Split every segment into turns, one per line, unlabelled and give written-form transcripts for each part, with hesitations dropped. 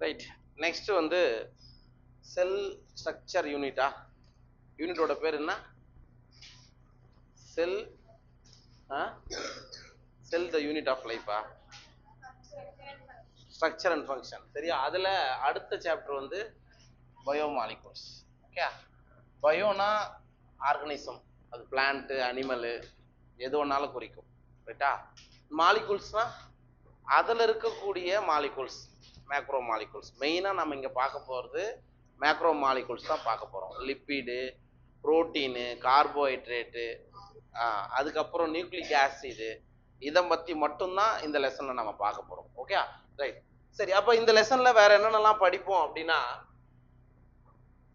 Right. Next வந்து செல் structure யூனிட்டா? யூனிட்டோட பேர் என்ன? Cell cell the unit of லைஃபா? Structure and function. சரியா? அதுல அடுத்த சாப்டர் வந்து பயோமாலிகுல்ஸ். ஓகே. பயோனா ஆர்கனிசம், அது பிளான்ட், அனிமலு, எது ஒன்னாலும் குறிக்கும். ரைட்டா? மாலிகுல்ஸ்னா அதுல இருக்கக்கூடிய மாலிகுல்ஸ், மேக்ரோ மாலிகுல்ஸ். மெயினா நம்ம இங்க பார்க்க போறது மேக்ரோ மாலிகுல்ஸ் தான் பார்க்க போறோம். லிப்பிடு, புரோட்டீனு, கார்போஹைட்ரேட்டு, அதுக்கப்புறம் நியூக்ளிக் ஆசிடு, இதை பத்தி மட்டும்தான் இந்த லெசன்ல நம்ம பார்க்க போறோம். Okay right. சரி, அப்ப இந்த லெசன்ல வேற என்னென்னலாம் படிப்போம் அப்படின்னா,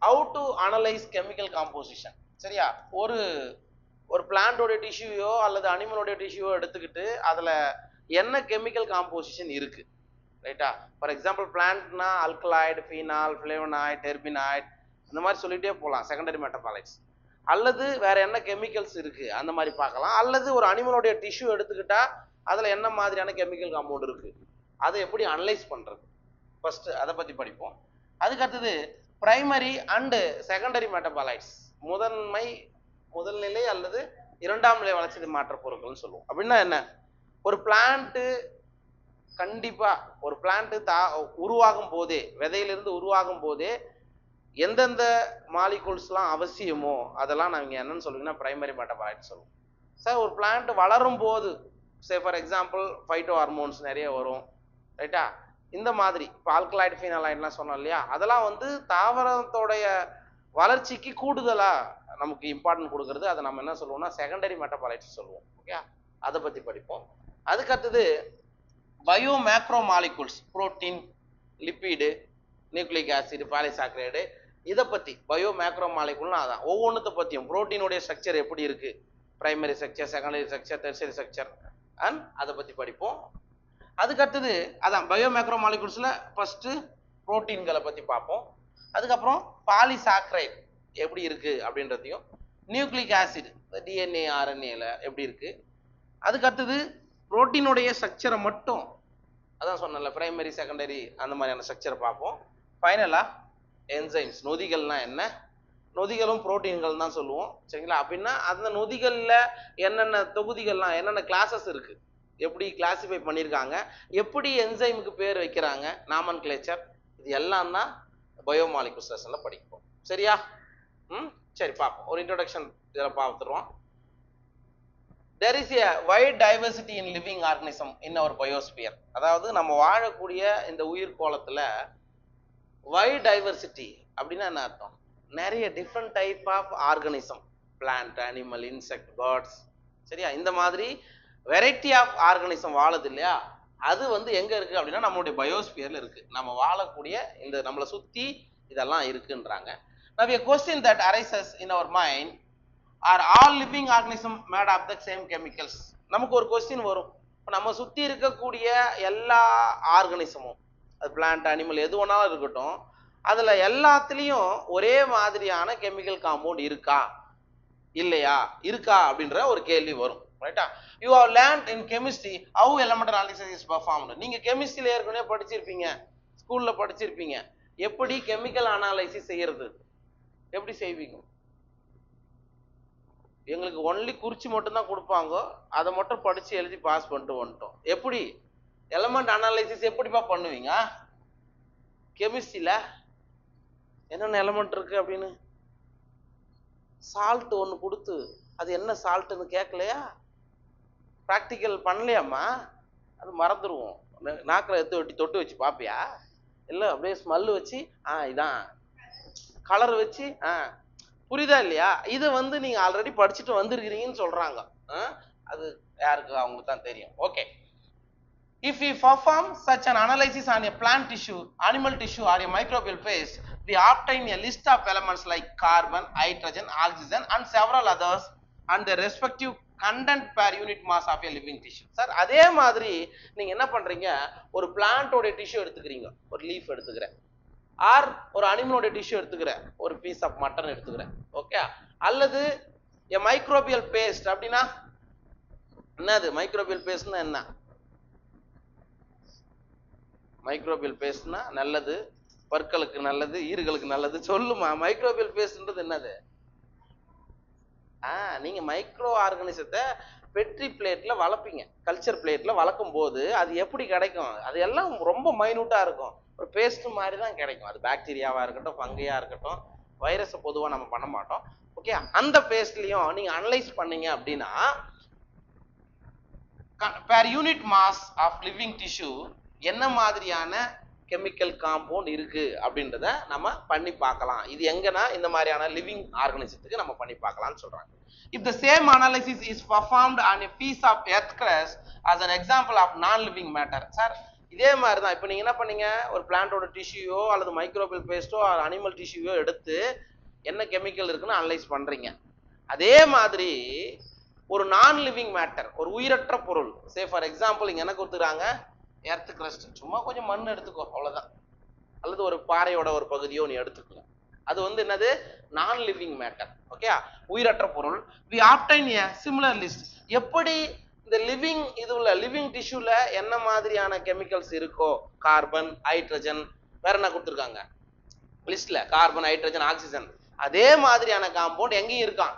how to analyse chemical composition. சரியா? ஒரு பிளான்டோட டிஷ்யூயோ அல்லது அனிமலோட டிஷ்யூவோ எடுத்துக்கிட்டு அதுல என்ன கெமிக்கல் காம்போசிஷன் இருக்கு. ரைட்டா? For example பிளான்ட்னா alkaloid, phenol, ஃபிளேவனாய்டு, terpenoid, இந்த மாதிரி சொல்லிட்டே போகலாம், செகண்டரி மெட்டபாலைட்ஸ். அல்லது வேற என்ன கெமிக்கல்ஸ் இருக்கு அந்த மாதிரி பார்க்கலாம். அல்லது ஒரு அனிமலோடைய டிஷ்யூ எடுத்துக்கிட்டா அதுல என்ன மாதிரியான கெமிக்கல் காம்பவுண்ட் இருக்கு, அதை எப்படி அனலைஸ் பண்றது, ஃபர்ஸ்ட் அதை பத்தி படிப்போம். அதுக்கு அடுத்தது பிரைமரி அண்ட் செகண்டரி மெட்டபாலைட்ஸ், முதல்நிலை அல்லது இரண்டாம் நிலை வளர்ச்சி மாற்ற பொருட்கள்னு சொல்லுவோம். அப்படின்னா என்ன? ஒரு பிளான்ட் கண்டிப்பா ஒரு பிளான்ட் உருவாகும் போதே, விதையிலிருந்து உருவாகும் போதே எந்தெந்த மாலிகூல்ஸ்லாம் அவசியமோ அதெல்லாம் நாங்க என்னன்னு சொல்லுவீங்கன்னா பிரைமரி மெட்டபாலைட்ஸ் சொல்லுவோம். சார் ஒரு பிளான்ட் வளரும் போது, say for example phyto hormones நிறைய வரும். ரைட்டா? இந்த மாதிரி இப்போ ஆல்கலாய்டு, ஃபீனாலாய்டுலாம் சொன்னோம் இல்லையா, அதெல்லாம் வந்து தாவரத்தோடைய வளர்ச்சிக்கு கூடுதலா நமக்கு இம்பார்ட்டன்ட் கொடுக்கறது. அதை நம்ம என்ன சொல்லுவோம்னா செகண்டரி மெட்டபாலைட்ஸ் சொல்லுவோம். ஓகே, அதை பத்தி படிப்போம். அதுக்கு அடுத்தது bio macro molecules, protein, lipid, nucleic acid, polysaccharide, இதை பத்தி பயோ மேக்ரோ மாலிகூல்னா அதான். ஒவ்வொன்றத்தை பத்தியும் புரோட்டீனுடைய ஸ்ட்ரக்சர் எப்படி இருக்கு, primary structure, secondary structure, tertiary structure, and அதை பத்தி படிப்போம். அதுக்கு அடுத்தது அதான் பயோ மேக்ரோ மாலிகூல்ஸ்ல ஃபர்ஸ்ட் புரோட்டீன்களை பத்தி பார்ப்போம். அதுக்கப்புறம் பாலிசாக்கரைடு எப்படி இருக்கு அப்படின்றதையும், நியூக்ளிக் ஆசிட் டிஎன்ஏ ஆர்என்ஏல எப்படி இருக்கு, அதுக்கு அடுத்தது புரோட்டீனுடைய ஸ்ட்ரக்சரை மட்டும், அதான் சொன்னல பிரைமரி செகண்டரி அந்த மாதிரியான ஸ்ட்ரக்சரை பார்ப்போம். ஃபைனலா என்சைம்ஸ், நொதிகள்னா என்ன, நொதிகளும் புரோட்டீன்கள் தான் சொல்லுவோம். சரிங்களா? அப்படின்னா அந்த நொதிகள்ல என்னென்ன தொகுதிகள்லாம், என்னென்ன கிளாஸஸ் இருக்கு, எப்படி கிளாசிஃபை பண்ணியிருக்காங்க, எப்படி என்சைமுக்கு பேர் வைக்கிறாங்க, நாமன் கிளேச்சர், இது எல்லாம் தான் பயோமாலிகுல்ஸ் லெசன்ல படிப்போம். சரியா? சரி, பார்ப்போம். ஒரு இன்ட்ரோடக்ஷன் இதில் பார்த்துருவோம். There is a wide diversity in living organism in our biosphere. அதாவது நம்ம வாழக்கூடிய இந்த உயிர் கோளத்துல வைட் டைவர்சிட்டி அப்படின்னா என்ன அர்த்தம்? நிறைய different type of organism, plant, animal, insect, birds. சரியா? இந்த மாதிரி வெரைட்டி ஆஃப் ஆர்கனிசம் வாழுது இல்லையா, அது வந்து எங்க இருக்கு அப்படின்னா நம்மளுடைய பயோஸ்பியர்ல இருக்கு. நம்ம வாழக்கூடிய இந்த நம்மளை சுத்தி இதெல்லாம் இருக்குன்றாங்க. Now a question that arises in our mind, are all living organism made of the same chemicals? நமக்கு ஒரு கொஸ்டின் வரும். நம்ம சுத்தி இருக்கக்கூடிய எல்லா ஆர்கனிசமும், அது பிளான்ட், அனிமல் எது வேணாலும் இருக்கட்டும், அதுல எல்லாத்துலயும் ஒரே மாதிரியான கெமிக்கல் காம்பவுண்ட் இருக்கா இல்லையா, இருக்கா அப்படின்ற ஒரு கேள்வி வரும். ரைட்டா? You have learned in chemistry how elemental analysis is performed. நீங்க கெமிஸ்ட்ரியில ஏற்கனவே படிச்சிருப்பீங்க, ஸ்கூல்ல படிச்சிருப்பீங்க, எப்படி கெமிக்கல் அனாலிசிஸ் செய்யறது, எப்படி செய்வீங்க. எங்களுக்கு ஒன்லி குறிச்சி மட்டும்தான் கொடுப்பாங்க, அதை மட்டும் படிச்சு எழுதி பாஸ் பண்ணிட்டு வந்துட்டோம். எப்படி எலமெண்ட் அனாலிசிஸ் எப்படிப்பா பண்ணுவீங்க? கெமிஸ்ட்ரியில என்னென்ன எலமெண்ட் இருக்கு அப்படின்னு சால்ட் ஒன்று கொடுத்து அது என்ன சால்ட்னு கேட்கலையா, ப்ராக்டிக்கல் பண்ணலையாம்மா, அது மறந்துடுவோம். நாக்கில் எடுத்து வெட்டி தொட்டு வச்சு பார்ப்பியா, இல்லை அப்படியே ஸ்மெல்லு வச்சு இதான் கலர் வச்சு புரியுதா இல்லையா? இது வந்து நீங்க ஆல்ரெடி படிச்சுட்டு வந்திருக்கிறீங்கன்னு சொல்றாங்க. அது யாருக்கு அவங்களுக்கு தான் தெரியும். Okay. If we perform such an analysis on a plant tissue, animal tissue or a microbial phase, we obtain a list of elements like carbon, hydrogen, oxygen and several others and the respective content per unit mass of a living tissue. Sir அதே மாதிரி நீங்க என்ன பண்றீங்க, ஒரு பிளான்டோட tissue எடுத்துக்கிறீங்க, ஒரு leaf எடுத்துக்கிறேன், R ஒரு அனிமலோட டிஷ்யூ எடுத்துக்கிறேன், ஒரு பீஸ் ஆஃப் மட்டன் எடுத்துக்கிறேன். ஓகே? அல்லது a microbial paste அப்படின்னா என்னது, மைக்ரோபியல் பேஸ்ட்னா என்ன, மைக்ரோபியல் பேஸ்ட்னா நல்லது, பற்களுக்கு நல்லது, ஈறுகளுக்கு நல்லது. சொல்லுமா, மைக்ரோபியல் பேஸ்ட்ன்றது என்னது? நீங்க மைக்ரோ ஆர்கானிசத்தை பெட்ரி பிளேட்ல வளர்ப்பீங்க, கல்ச்சர் பிளேட்ல வளர்க்கும் போது அது எப்படி கிடைக்கும்? அது எல்லாம் ரொம்ப மைனூட்டா இருக்கும், ஒரு பேஸ்ட் மாதிரி தான் கிடைக்கும். அது பாக்டீரியாவா இருக்கட்டும், ஃபங்கையா இருக்கட்டும், வைரஸை பொதுவாக நம்ம பண்ண மாட்டோம். ஓகே, அந்த பேஸ்ட்லயும் நீங்க அனலைஸ் பண்ணீங்க அப்படின்னா per unit mass of living tissue என்ன மாதிரியான கெமிக்கல் காம்பவுண்ட் இருக்கு அப்படின்றத நம்ம பண்ணி பார்க்கலாம். இது எங்கன்னா இந்த மாதிரியான லிவிங் ஆர்கானிசத்துக்கு நம்ம பண்ணி பார்க்கலாம்னு சொல்றாங்க. If the same analysis is performed on a piece of earth crust as an example of non living matter. Sir இதே மாதிரி தான். இப்போ நீங்க என்ன பண்ணீங்க, ஒரு பிளான்ட்டோட டிஷ்யூயோ அல்லது மைக்ரோபியல் பேஸ்டோ அனிமல் டிஷ்யூயோ எடுத்து என்ன கெமிக்கல் இருக்குன்னு அனலைஸ் பண்றீங்க. அதே மாதிரி ஒரு நான் லிவிங் மேட்டர், ஒரு உயிரற்ற பொருள், சே ஃபார் எக்ஸாம்பிள் இங்க என்ன கொடுத்துறாங்க, எர்த் கிரஸ்ட், சும்மா கொஞ்சம் மண் எடுத்துக்கோ அவ்வளவுதான், அல்லது ஒரு பாறையோட ஒரு பகுதியோ நீ எடுத்துக்கோ, அது வந்து என்னது, நான் லிவிங் மேட்டர். ஓகே, உயிரற்ற பொருள். we obtain a similar list. எப்படி இந்த லிவிங் இதுல லிவிங் டிஷ்யூல என்ன மாதிரியான கெமிக்கல்ஸ் இருக்கோ, கார்பன், ஹைட்ரஜன், வேற என்ன கொடுத்துருக்காங்க லிஸ்ட்ல, கார்பன், ஹைட்ரஜன், ஆக்சிஜன், அதே மாதிரியான காம்பவுண்ட் எங்கேயும் இருக்கான்,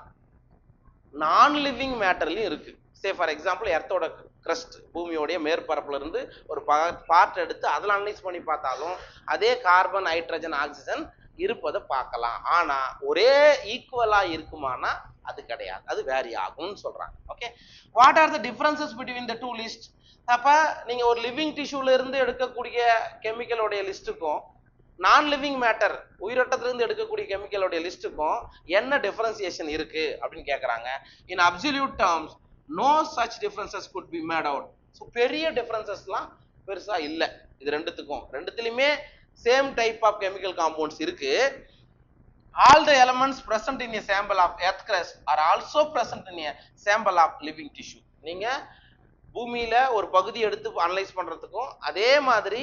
நான் லிவிங் மேட்டர்லயும் இருக்கு. சே ஃபார் எக்ஸாம்பிள் எர்த்தோட கிரஸ்ட், பூமியோடைய மேற்பரப்புல இருந்து ஒரு பார்ட் எடுத்து அதில் அனலைஸ் பண்ணி பார்த்தாலும் அதே கார்பன், ஹைட்ரஜன், ஆக்சிஜன் இருப்பதை பார்க்கலாம். ஆனா ஒரே ஈக்குவலா இருக்குமானா அது கிடையாது, அது வேரி ஆகும்னு சொல்றாங்க. Okay, what are the differences between the two list? அப்ப நீங்க ஒரு லிவிங் டிஷ்யூல இருந்து எடுக்கக்கூடிய கெமிக்கலோடைய லிஸ்ட்டுக்கும் நான் லிவிங் மேட்டர் உயிரோட்டத்திலிருந்து எடுக்கக்கூடிய கெமிக்கலோடைய லிஸ்ட்டுக்கும் என்ன டிஃபரன்சியேஷன் இருக்கு அப்படின்னு கேட்கறாங்க. In absolute terms no such differences could be made out. So பெரிய டிஃபரன்சஸ்லாம் பெருசா இல்லை இது ரெண்டுத்துக்கும். ரெண்டுத்துலையுமே same type of chemical compounds இருக்கு. All the elements present in a sample of earth crust are also present in a sample of living tissue. நீங்க பூமியில ஒரு பகுதி எடுத்து அனலைஸ் பண்றதுக்கும் அதே மாதிரி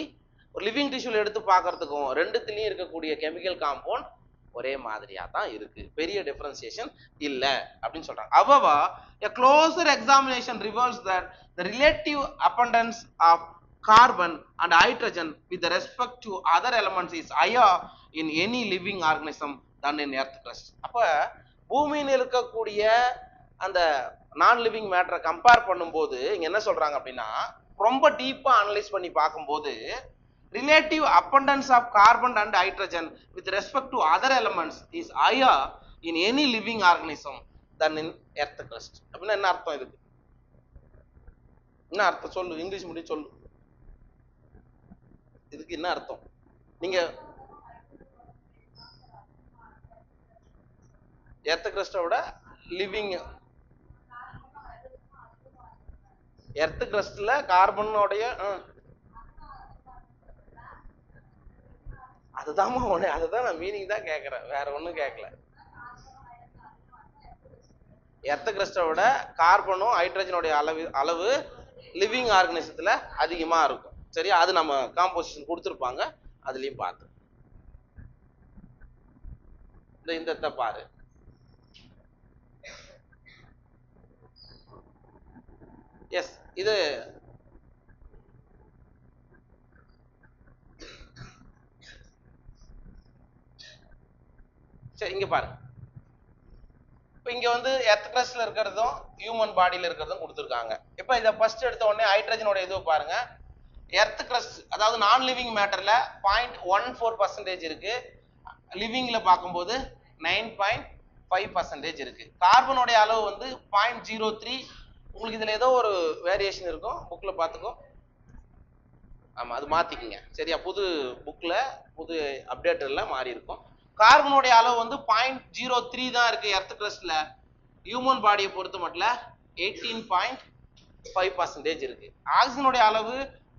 ஒரு லிவிங் டிஷ்யூல எடுத்து பார்க்கறதுக்கும் ரெண்டுத்துலயும் இருக்கக்கூடிய கெமிக்கல் காம்பவுண்ட் ஒரே மாதிரியா தான் இருக்கு, பெரிய டிஃபரன்சியேஷன் இல்ல அப்படின்னு சொல்றாங்க. however a closer examination reveals that the relative abundance of carbon and hydrogen with respect to other elements is higher in any living organism than in earth crust. அப்ப பூமியில் இருக்கக்கூடிய அந்த நான் லிவிங் மேட்டரை கம்பேர் பண்ணும்போது இங்க என்ன சொல்றாங்க அப்படின்னா, ரொம்ப டீப்பா அனலைஸ் பண்ணி பார்க்கும்போது relative abundance of carbon and hydrogen with respect to other elements is higher in any living organism than in earth crust. அப்படின்னா என்ன அர்த்தம் இதுக்கு? என்ன அர்த்தம் சொல்லு, இங்கிலீஷ் முடியும் சொல்லு, இதுக்கு என்ன அர்த்தம்? நீங்க எர்த் கிரஸ்டை விட லிவிங் எர்த் கிரஸ்ட்ல கார்பனோடைய அதுதான்மா ஒண்ணு, அதுதான் நான் மீனிங் தான் கேட்கறேன், வேற ஒண்ணும் கேட்கல. எர்த் கிரஸ்டை விட கார்பனும் ஹைட்ரஜனுடைய அளவு லிவிங் ஆர்கனிசத்துல அதிகமா இருக்கும். சரியா, அது நம்ம காம்போசிஷன் கொடுத்துருப்பாங்க, அதுலயும் பார்த்து இந்த பாரு. எஸ், இது சரி இங்க பாருங்க. இப்போ இங்க வந்து எர்த் கிரஸ்ட்ல இருக்கிறதும் ஹியூமன் பாடியில இருக்கிறதும் கொடுத்துருக்காங்க. இப்போ இதை ஃபர்ஸ்ட் எடுத்த உடனே ஹைட்ரஜனோட இது பாருங்க. எர்த் கிரஸ்ட் அதாவது நான் லிவிங் மேட்டர்ல 0.14% இருக்கு, லிவிங்ல பார்க்கும்போது 9.5% இருக்கு. கார்பனோடைய அளவு வந்து 0.03. உங்களுக்கு இதுல ஏதோ ஒரு வேரியேஷன் இருக்கும், புக்ல பார்த்துக்கோ. ஆமா, அது மாத்திக்கங்க. சரியா, புது புக்ல புது அப்டேட்டர்ல மாறி இருக்கும். கார்பனோடைய அளவு வந்து 0.03 தான் இருக்கு எர்த் கிரஸ்ட்ல. ஹியூமன் பாடியை பொறுத்த மட்டும் 18.5% இருக்கு. ஆக்சிஜனுடைய அளவு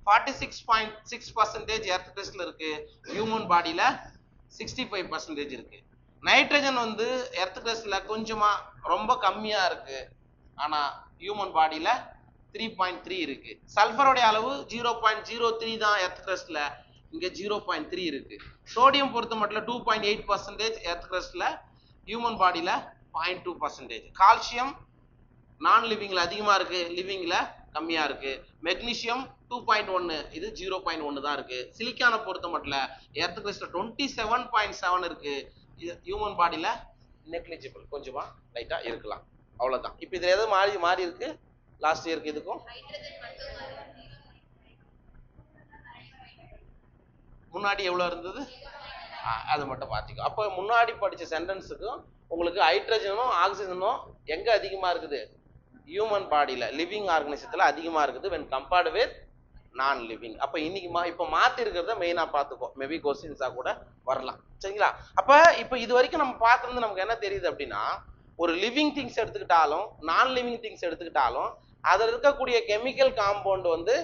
46.6% எர்த் கிரஸ்ட்ல இருக்கு, ஹியூமன் பாடியில 65% இருக்கு. நைட்ரஜன் வந்து எர்த் கிரஸ்ட்ல கொஞ்சமா ரொம்ப கம்மியா இருக்கு, ஆனா ஹியூமன் பாடியில 3.3 இருக்கு. சல்பரோடைய அளவு 0.03 தான் எர்த் கிரஸ்ட்ல, இங்க 0.3 இருக்கு. சோடியம் பொறுத்த மட்டும் 2.8% எர்த் கிரஸ்ட்ல, ஹியூமன் பாடியில 0.2%. கால்சியம் நான் லிவிங்ல அதிகமா இருக்கு, லிவிங்ல கம்மியா இருக்கு. மெக்னீசியம் 2.1, இது 0.1 தான் இருக்கு. சிலிக்கானை பொறுத்த மட்டும் எர்த் கிறிஸ்டல் 27.7 இருக்கு. இது ஹியூமன் பாடியில நெக்லிஜிபிள், கொஞ்சமா லைட்டா இருக்கலாம், அவ்வளவுதான். இப்போ இதுல எது மாறி இருக்கு லாஸ்ட் இயருக்கு இதுக்கும்? முன்னாடி எவ்வளவு இருந்தது அது மட்டும் பார்த்துக்கோ. அப்போ முன்னாடி படிச்ச சென்டென்ஸுக்கும் உங்களுக்கு ஹைட்ரஜனும் ஆக்சிஜனும் எங்க அதிகமா இருக்குது? ஹியூமன் பாடியில, லிவிங் ஆர்கனிசத்துல அதிகமா இருக்குது when compared with நான் லிவிங். அப்ப இன்னைக்கு இப்ப மாத்தி இருக்கிறத மெயினா பார்த்துக்கோ, மேபி கொஸ்டின்ஸா கூட வரலாம், சரிங்களா? அப்ப இப்ப இது வரைக்கும் நம்ம பார்த்தது நமக்கு என்ன தெரியுது அப்படின்னா, ஒரு லிவிங் திங்ஸ் எடுத்துக்கிட்டாலும் நான் லிவிங் திங்ஸ் எடுத்துக்கிட்டாலும் அதில் இருக்கக்கூடிய கெமிக்கல் காம்பவுண்ட் வந்து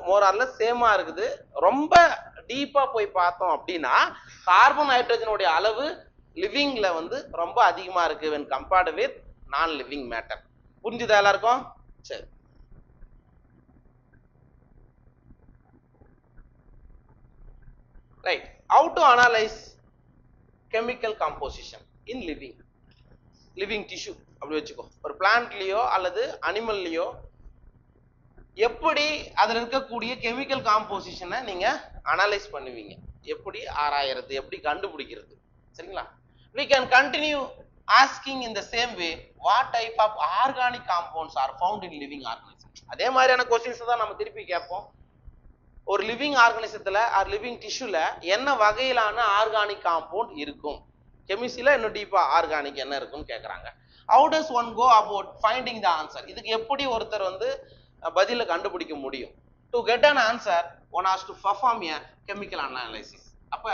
மோர் ஆர் லெஸ் சேமா இருக்குது. ரொம்ப டீப்பா போய் பார்த்தோம் அப்படின்னா கார்பன் ஹைட்ரஜனுடைய அளவு லிவிங்ல வந்து ரொம்ப அதிகமா இருக்கு when compared with நான் லிவிங் மேட்டர். புரிஞ்சுதா எல்லாருக்கும்? சரி, right. How to analyze chemical composition in living tissue அப்படி வச்சுக்கோ. ஒரு பிளான்ட்லயோ அல்லது அனிமல்லயோ எப்படி அதில் இருக்கக்கூடிய கெமிக்கல் காம்போசிஷனை நீங்க அனலைஸ் பண்ணுவீங்க, எப்படி ஆராயறது, எப்படி கண்டுபிடிக்கிறது, சரிங்களா? we can continue asking in the same way what type of organic compounds are found in living organisms. அதே மாதிரியான क्वेश्चंस தான் நம்ம திருப்பி கேட்போம். ஒரு லிவிங் ஆர்கானிசத்துல ஆர் லிவிங் டிஷ்யூல என்ன வகையிலான ஆர்கானிக் காம்பவுண்ட் இருக்கும், கெமிஸ்ட்ரியில இன்னும் டீப்பா ஆர்கானிக் என்ன இருக்குன்னு கேக்குறாங்க. how does one go about finding the answer? இதுக்கு எப்படி ஒருத்தர் வந்து பதில கண்டுபிடிக்க முடியும்? to get an answer one has to perform a chemical analysis. அப்ப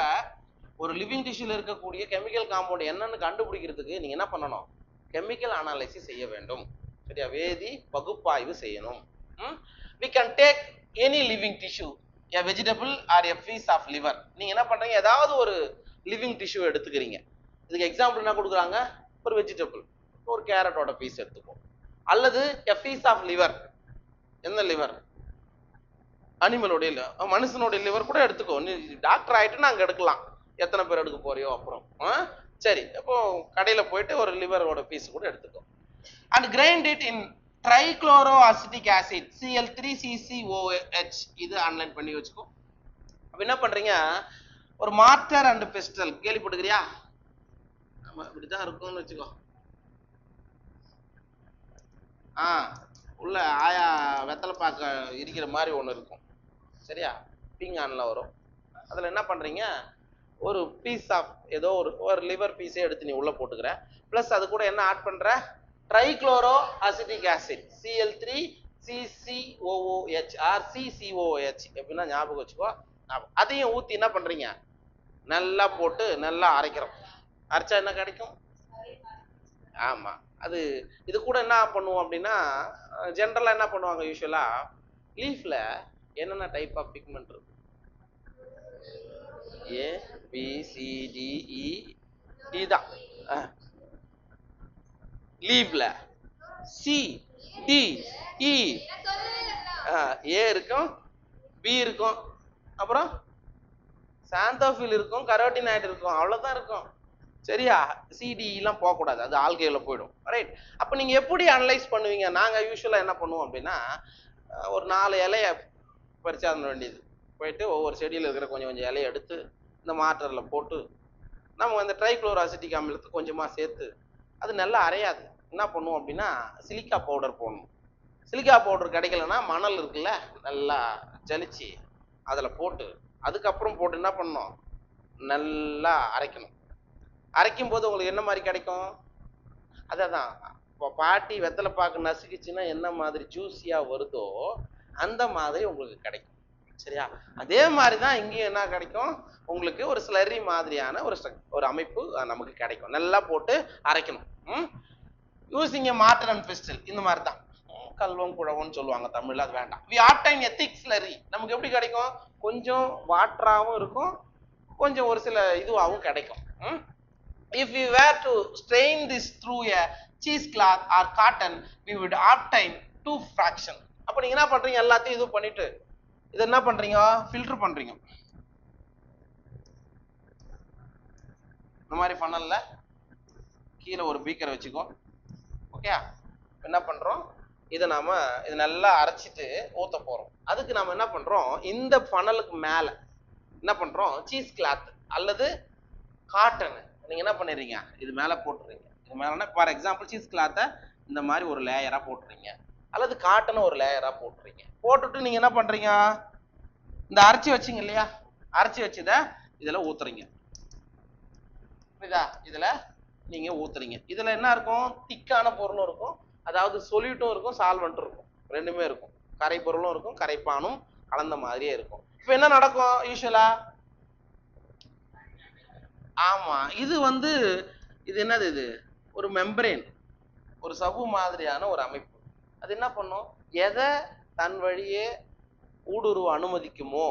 ஒரு லிவிங் டிஷ்யூல இருக்கக்கூடிய கெமிக்கல் காம்பவுண்ட் என்னன்னு கண்டுபிடிக்கிறதுக்கு நீங்க என்ன பண்ணணும்? கெமிக்கல் அனாலிசிஸ் செய்ய வேண்டும், சரியா? வேதி பகுப்பாய்வு செய்யணும். we can take any living tissue, a vegetable or a piece of liver. நீங்க என்ன பண்றீங்க, ஏதாவது ஒரு லிவிங் டிஷ்யூ எடுத்துக்கிறீங்க. இதுக்கு எக்ஸாம்பிள் என்ன கொடுக்குறாங்க? ஒரு வெஜிடபிள், ஒரு கேரட்டோட பீஸ் எடுத்துக்கோ, அல்லது a piece of liver. என்ன லிவர்? அனிமலோடைய, மனுஷனுடைய லிவர் கூட எடுத்துக்கோ. நீ டாக்டர் ஆயிட்டு அங்க எடுக்கலாம், எத்தனை பேர் எடுக்க போறியோ அப்புறம். சரி, அப்போ கடையில போயிட்டு ஒரு லிவரோட பீஸ் கூட எடுத்துக்கோ. and grind it in trichloroacetic acid Cl3CCOH. இது அனலைன் பண்ணி வச்சுக்கோ. அப்ப என்ன பண்றீங்க, ஒரு மார்டர் அண்ட் பெஸ்டல் கேள்விப்பட்டுக்கிறியா? ஆமா, இப்படிதான் இருக்கும்னு வச்சுக்கோ. உள்ள ஆயா வெத்தலை பாக்க இருக்கிற மாதிரி ஒண்ணு இருக்கும், சரியா? பீங்கான்ல வரும். அதுல என்ன பண்றீங்க, ஒரு பீஸ் ஆஃப் ஏதோ ஒரு லிவர் பீஸே எடுத்து நீ உள்ள போட்டுக்கிற, பிளஸ் அது கூட என்ன ஆட் பண்ற? Trichloro acetic acid Cl3CCOOH or CCOH எப்படின்னா ஞாபகம் வச்சுக்கோ. அதையும் ஊத்தி என்ன பண்றீங்க, நல்லா போட்டு நல்லா அரைக்கிறோம். அரைச்சா என்ன கிடைக்கும்? ஆமா, அது இது கூட என்ன பண்ணுவோம் அப்படின்னா, ஜென்ரலா என்ன பண்ணுவாங்க, யூஸ்வலா லீஃப்ல என்னென்ன டைப் ஆஃப் பிக்மெண்ட் இருக்கு? ABCDE தான். லீவ்ல CDE A இருக்கும், B இருக்கும், அப்புறம் சாந்தோஃபில் இருக்கும், கரோட்டினாய்டு இருக்கும், அவ்வளவுதான் இருக்கும், சரியா? CDE எல்லாம் போக கூடாது, அது ஆல்கைல போயிடும், ரைட்? அப்ப நீங்க எப்படி அனலைஸ் பண்ணுவீங்க? நாங்க யூஸ்வலா என்ன பண்ணுவோம் அப்படின்னா, ஒரு 4 இலைய பறிச்சாத வேண்டியது, போயிட்டு ஒவ்வொரு செடியில் இருக்கிற கொஞ்சம் கொஞ்சம் இலையை எடுத்து இந்த மாற்றர்ல போட்டு நம்ம இந்த ட்ரைக்ளோரோஅசிட்டிக் அமிலத்தை கொஞ்சமா சேர்த்து, அது நல்லா அரையாது, என்ன பண்ணுவோம் அப்படின்னா சிலிக்கா பவுடர் போடணும். சிலிக்கா பவுடர் கிடைக்கலன்னா மணல் இருக்குல்ல, நல்லா ஜலிச்சு அதில் போட்டு அதுக்கப்புறம் போட்டு என்ன பண்ணணும், நல்லா அரைக்கணும். அரைக்கும் போது உங்களுக்கு என்ன மாதிரி கிடைக்கும்? அதான் இப்போ பாட்டி வெத்தலை பாக்கு நசுக்குச்சுன்னா என்ன மாதிரி ஜூஸியா வருதோ அந்த மாதிரி உங்களுக்கு கிடைக்கும், சரியா? அதே மாதிரி தான் இங்கேயும் என்ன கிடைக்கும், உங்களுக்கு ஒரு ஸ்லரி மாதிரியான ஒரு அமைப்பு நமக்கு கிடைக்கும். நல்லா போட்டு அரைக்கணும். யூசிங் மார்டர் அண்ட் பெஸ்டில், இந்த மாதிரி தான். கல்வம் குழவம்னு சொல்லுவாங்க தமிழ்ல, அது வேண்டாம். we obtain a thick slurry. நமக்கு எப்படி கிடைக்கும்? கொஞ்சம் வாட்டராகவும் இருக்கும், கொஞ்சம் ஒரு சில இதுவாகவும் கிடைக்கும். if we were to strain this through a cheesecloth or cotton, we would obtain 2 fraction. அப்ப நீங்க என்ன பண்றீங்க, எல்லாத்தையும் இது பண்ணிட்டு இது என்ன பண்றீங்க, ஃபில்டர் பண்றீங்க. இந்த மாதிரி ஃபனல்ல கீழே ஒரு பீக்கர் வச்சுக்கோ, ஓகே? என்ன பண்றோம், இதை நாம இது நல்லா அரைச்சிட்டு ஊத்த போறோம். அதுக்கு நாம என்ன பண்றோம், இந்த ஃபனலுக்கு மேல என்ன பண்றோம், சீஸ் கிளாத் அல்லது காட்டன் நீங்க என்ன பண்ணிடுறீங்க, இது மேல போட்டுறீங்க. இது மேலனா ஃபார் எக்ஸாம்பிள் சீஸ் கிளாத்தை இந்த மாதிரி ஒரு லேயரா போட்டுறீங்க, அல்லது காட்டனை ஒரு லேயரா போட்டுறீங்க. போட்டுட்டு நீங்க என்ன பண்றீங்க, இந்த அரைச்சி வச்சிங்க இல்லையா, அரைச்சி வச்சத இதுல ஊத்துறீங்க. புரியுதா, இதுல நீங்க ஊத்துறீங்க. இதுல என்ன இருக்கும், திக்கான பொருளும் இருக்கும், அதாவது சொல்யூட்டும் இருக்கும், சால்வெண்ட்டும் இருக்கும், ரெண்டுமே இருக்கும். கரை பொருளும் இருக்கும், கரைப்பானும் கலந்த மாதிரியே இருக்கும். இப்ப என்ன நடக்கும் யூஸ்வலா, ஆமா இது வந்து இது என்னது, இது ஒரு மெம்பரேன், ஒரு சவ்வு மாதிரியான ஒரு அமைப்பு. அது என்ன பண்ணும், எதை தன் வழியே ஊடுருவ அனுமதிக்குமோ